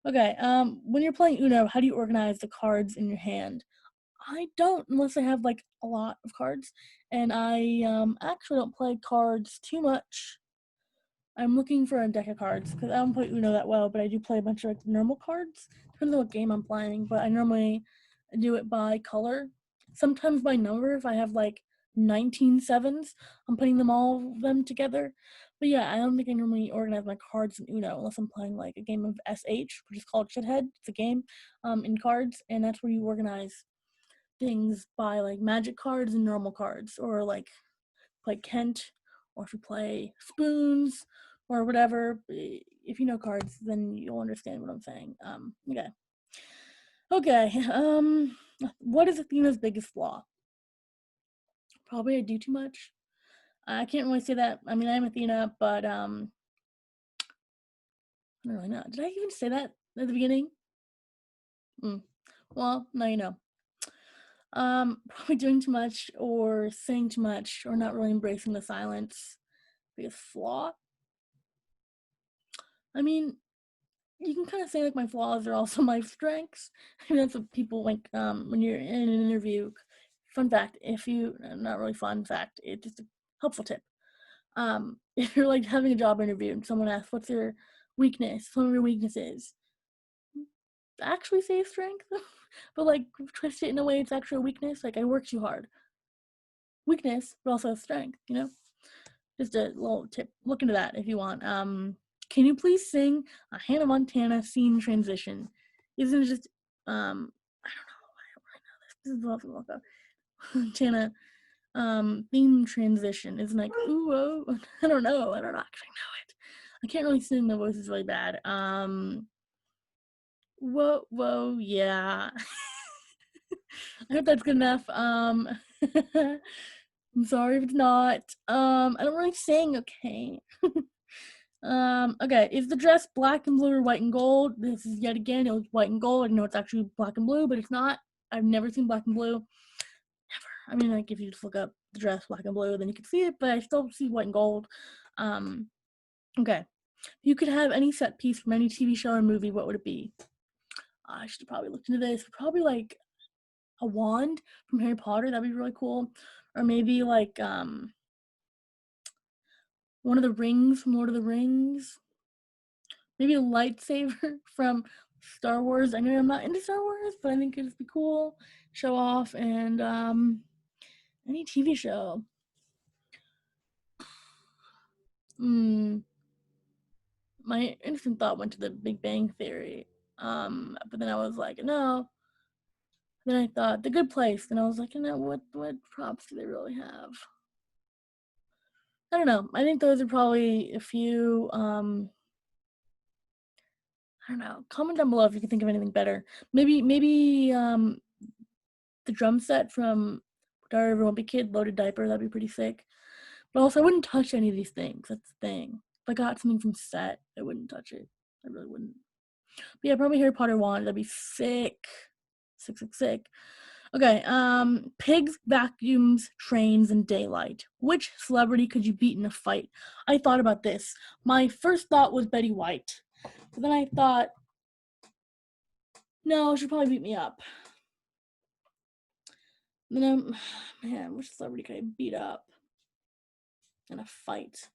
Okay. When you're playing Uno, how do you organize the cards in your hand? I don't, unless I have like a lot of cards, and I actually don't play cards too much. I'm looking for a deck of cards because I don't play Uno that well, but I do play a bunch of like normal cards. Depends on what game I'm playing, but I normally do it by color. Sometimes by number if I have like 19 sevens. I'm putting all of them together. But yeah, I don't think I normally organize my cards in Uno unless I'm playing like a game of SH, which is called Shithead. It's a game in cards, and that's where you organize things by like magic cards and normal cards, or like play Kent, or if you play spoons or whatever. If you know cards, then you'll understand what I'm saying. Okay. What is Athena's biggest flaw? Probably I do too much. I can't really say that. I mean, I'm Athena, but I don't really know. Did I even say that at the beginning? Well, now you know. Probably doing too much, or saying too much, or not really embracing the silence. Biggest flaw? I mean, you can kind of say like my flaws are also my strengths. I mean, that's what people like when you're in an interview. Fun fact, if you, not really fun fact, it's just a helpful tip. If you're like having a job interview and someone asks, what's your weakness, some of your weaknesses, actually say strength, but like twist it in a way it's actually a weakness. Like, I work too hard. Weakness, but also strength, you know? Just a little tip. Look into that if you want. Can you please sing a Hannah Montana scene transition? Isn't it just I don't know why I know this. This is Montana theme transition. Isn't like ooh oh I don't know actually know it. I can't really sing, my voice is really bad. Whoa yeah. I hope that's good enough. I'm sorry if it's not. I don't really sing, okay? Okay, is the dress black and blue or white and gold? This is yet again, it was white and gold. I know it's actually black and blue, but it's not. I've never seen black and blue. Never. I mean, like, if you just look up the dress black and blue, then you can see it, but I still see white and gold. Okay. If you could have any set piece from any TV show or movie, what would it be? I should have probably looked into this. Probably like a wand from Harry Potter. That'd be really cool. Or maybe like one of the rings from Lord of the Rings. Maybe a lightsaber from Star Wars. I know I'm not into Star Wars, but I think it'd be cool. Show off. And any TV show. My instant thought went to the Big Bang Theory. But then I was like, no. Then I thought The Good Place. And I was like, what props do they really have? I don't know. I think those are probably a few. I don't know. Comment down below if you can think of anything better. Maybe the drum set from Diary of a Wimpy Kid, Loaded Diaper. That'd be pretty sick. But also, I wouldn't touch any of these things. That's the thing. If I got something from set, I wouldn't touch it. I really wouldn't. But yeah, probably Harry Potter wand. That'd be sick. Sick. Okay, pigs, vacuums, trains, and daylight. Which celebrity could you beat in a fight? I thought about this. My first thought was Betty White. But then I thought, no, she'd probably beat me up. And then man, which celebrity could I beat up in a fight?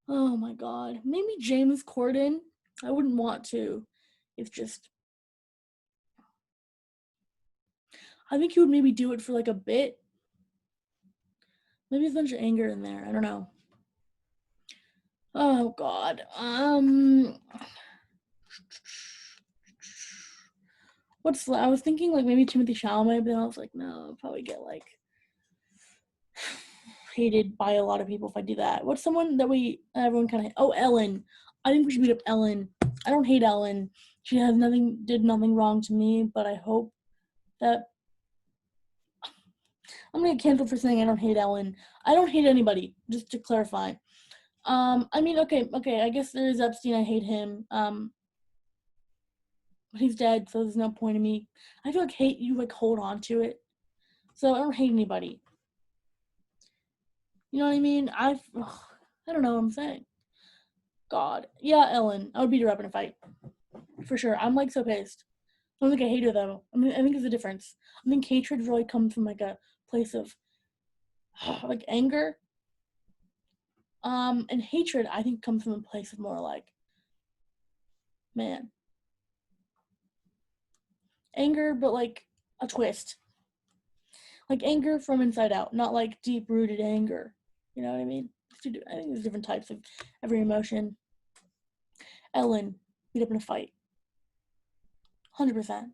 Oh my god. Maybe James Corden. I wouldn't want to. It's just, I think he would maybe do it for like a bit. Maybe a bunch of anger in there. I don't know. Oh god. I was thinking like maybe Timothy Chalamet, but then I was like, no, I'll probably get like hated by a lot of people if I do that. What's someone that everyone kind of, oh, Ellen. I think we should beat up Ellen. I don't hate Ellen. She did nothing wrong to me, but I hope that I'm gonna get canceled for saying I don't hate Ellen. I don't hate anybody, just to clarify. I mean, okay, I guess there is Epstein. I hate him. But he's dead, so there's no point in me. I feel like hate, you like hold on to it. So I don't hate anybody. You know what I mean? I don't know what I'm saying. God. Yeah, Ellen. I would beat her up in a fight. For sure. I'm like so pissed. I don't think I hate her though. I mean, I think there's a difference. I think hatred really comes from like a place of like anger. And hatred I think comes from a place of more like, man, anger, but like a twist. Like anger from inside out, not like deep-rooted anger. You know what I mean? I think there's different types of every emotion. Ellen beat up in a fight. 100%.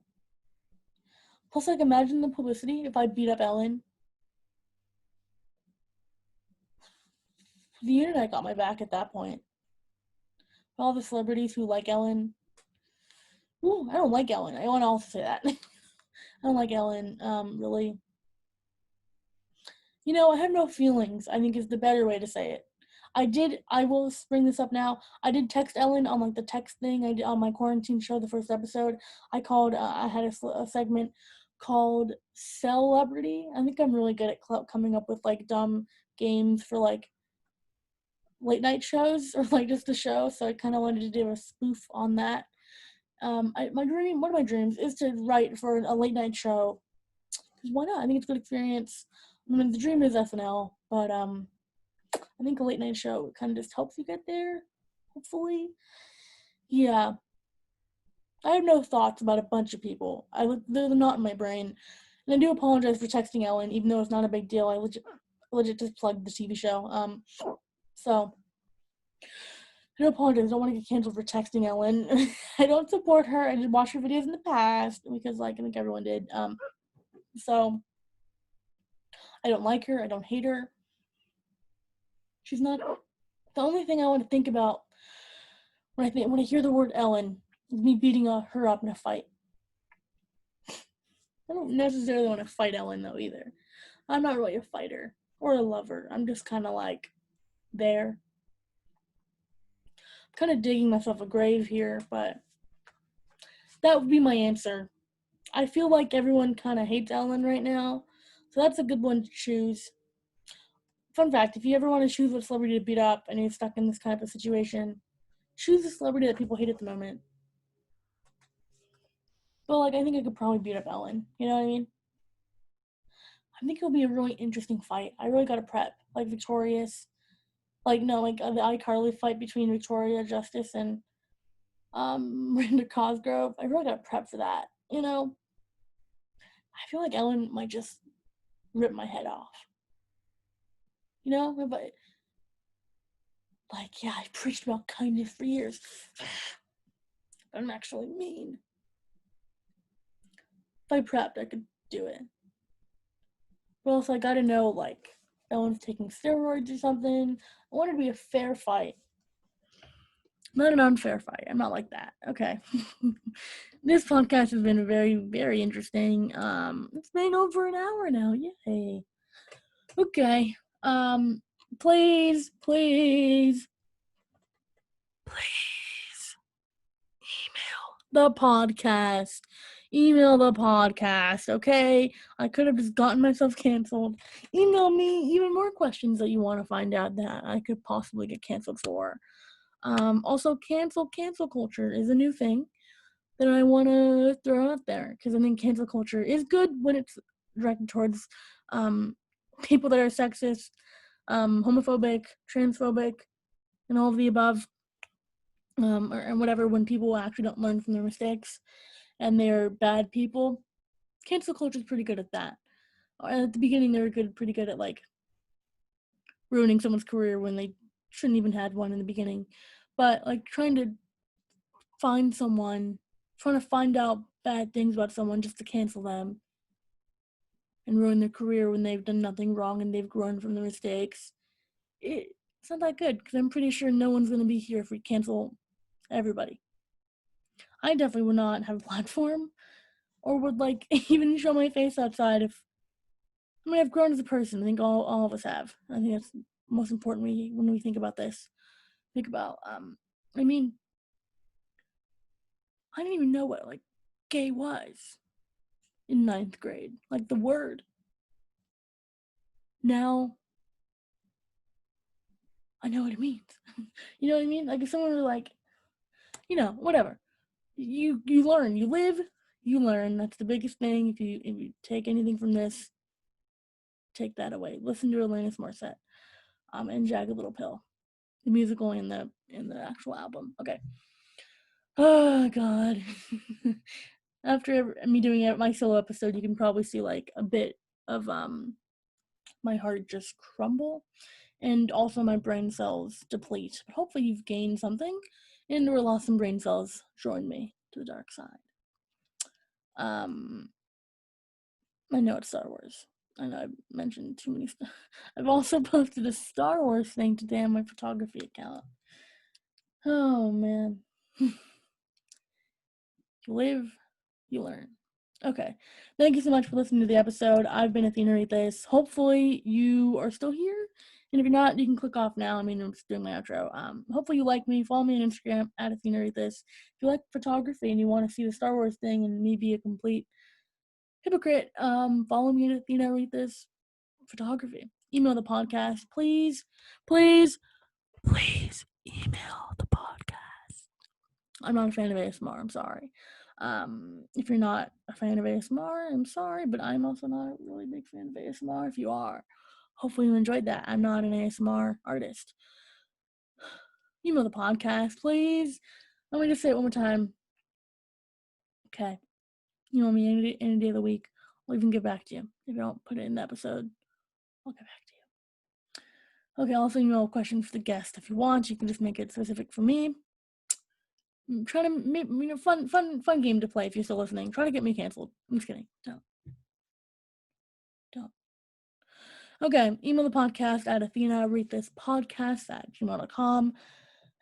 Plus, like, imagine the publicity if I beat up Ellen. The internet got my back at that point. All the celebrities who like Ellen. Ooh, I don't like Ellen. I want to also say that. I don't like Ellen, really. You know, I have no feelings, I think is the better way to say it. I will bring this up now. I did text Ellen on like the text thing I did on my quarantine show, the first episode. I had a segment called Celebrity. I think I'm really good at coming up with like dumb games for like late night shows or like just a show. So I kind of wanted to do a spoof on that. One of my dreams is to write for a late night show. Because why not? I think it's a good experience. I mean, the dream is SNL, but I think a late night show kind of just helps you get there, hopefully. Yeah. I have no thoughts about a bunch of people. They're not in my brain. And I do apologize for texting Ellen, even though it's not a big deal. I legit just plugged the TV show. So I do apologize. I don't want to get canceled for texting Ellen. I don't support her. I did watch her videos in the past because, like, I think everyone did. So I don't like her. I don't hate her. She's not the only thing I want to think about when I hear the word Ellen is me beating her up in a fight. I don't necessarily want to fight Ellen though either. I'm not really a fighter or a lover. I'm just kind of like there. I'm kind of digging myself a grave here, but that would be my answer. I feel like everyone kind of hates Ellen right now, so that's a good one to choose. Fun fact, if you ever want to choose what celebrity to beat up and you're stuck in this kind of a situation, choose a celebrity that people hate at the moment. But, like, I think I could probably beat up Ellen. You know what I mean? I think it'll be a really interesting fight. I really gotta prep. Like, Victorious. Like, no, like, the iCarly fight between Victoria Justice and, Miranda Cosgrove. I really gotta prep for that. You know? I feel like Ellen might just rip my head off. You know? But, like, yeah, I preached about kindness for years. I'm actually mean. If I prepped, I could do it. But also, I gotta know, like, Ellen's taking steroids or something. I want it to be a fair fight. Not an unfair fight. I'm not like that. Okay. This podcast has been very, very interesting. It's been over an hour now. Yay. Okay. Please email the podcast, okay? I could have just gotten myself canceled. Email me even more questions that you want to find out that I could possibly get canceled for. Also, cancel culture is a new thing that I want to throw out there because I think cancel culture is good when it's directed towards people that are sexist, homophobic, transphobic, and all of the above, or whatever. When people actually don't learn from their mistakes and they're bad people, cancel culture is pretty good at that. At the beginning, they were pretty good at like ruining someone's career when they shouldn't even had one in the beginning, but like trying to find trying to find out bad things about someone just to cancel them and ruin their career when they've done nothing wrong and they've grown from their mistakes. It's not that good because I'm pretty sure no one's going to be here if we cancel everybody. I definitely would not have a platform or would like even show my face outside if I've grown as a person. I think all of us have. I think that's most important when we think about this. Think about I mean, I didn't even know what like gay was in 9th grade. Like the word. Now I know what it means. You know what I mean? Like if someone were like, whatever. You learn, you live, you learn. That's the biggest thing. If you take anything from this, take that away. Listen to Alanis Morissette, and Jagged Little Pill, the musical and the actual album. Okay. Oh God. after me doing my solo episode, you can probably see like a bit of my heart just crumble, and also my brain cells deplete. But hopefully you've gained something and or lost some brain cells. Join me to the dark side. I know it's Star Wars. I know I've mentioned too many stuff. I've also posted a Star Wars thing today on my photography account. Oh man. You live, you learn. Okay. Thank you so much for listening to the episode. I've been Athena Rethis. Hopefully you are still here. And if you're not, you can click off now. I mean, I'm just doing my outro. Hopefully you like me. Follow me on Instagram at Athena Rethis. If you like photography and you want to see the Star Wars thing and me be a complete hypocrite, follow me at Athena Rethis Photography. Email the podcast. Please email the podcast. I'm not a fan of ASMR. I'm sorry. If you're not a fan of ASMR, I'm sorry, but I'm also not a really big fan of ASMR. If you are, hopefully you enjoyed that. I'm not an ASMR artist. Email the podcast, please. Let me just say it one more time. Okay. Email me any day of the week. I'll even get back to you. If you don't put it in the episode, I'll get back to you. Okay, also email a question for the guest. If you want, you can just make it specific for me. Try to make fun game to play if you're still listening. Try to get me canceled. I'm just kidding. Don't. Okay, email the podcast at athenarethispodcasts at gmail.com.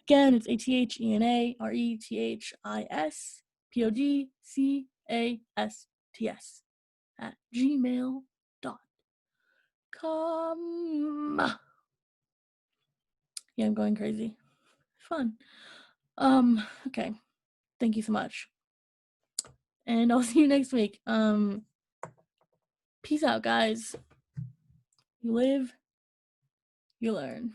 Again, it's athenarethispodcasts at gmail.com. Yeah, I'm going crazy. Fun. Okay. Thank you so much. And I'll see you next week. Peace out, guys. You live, you learn.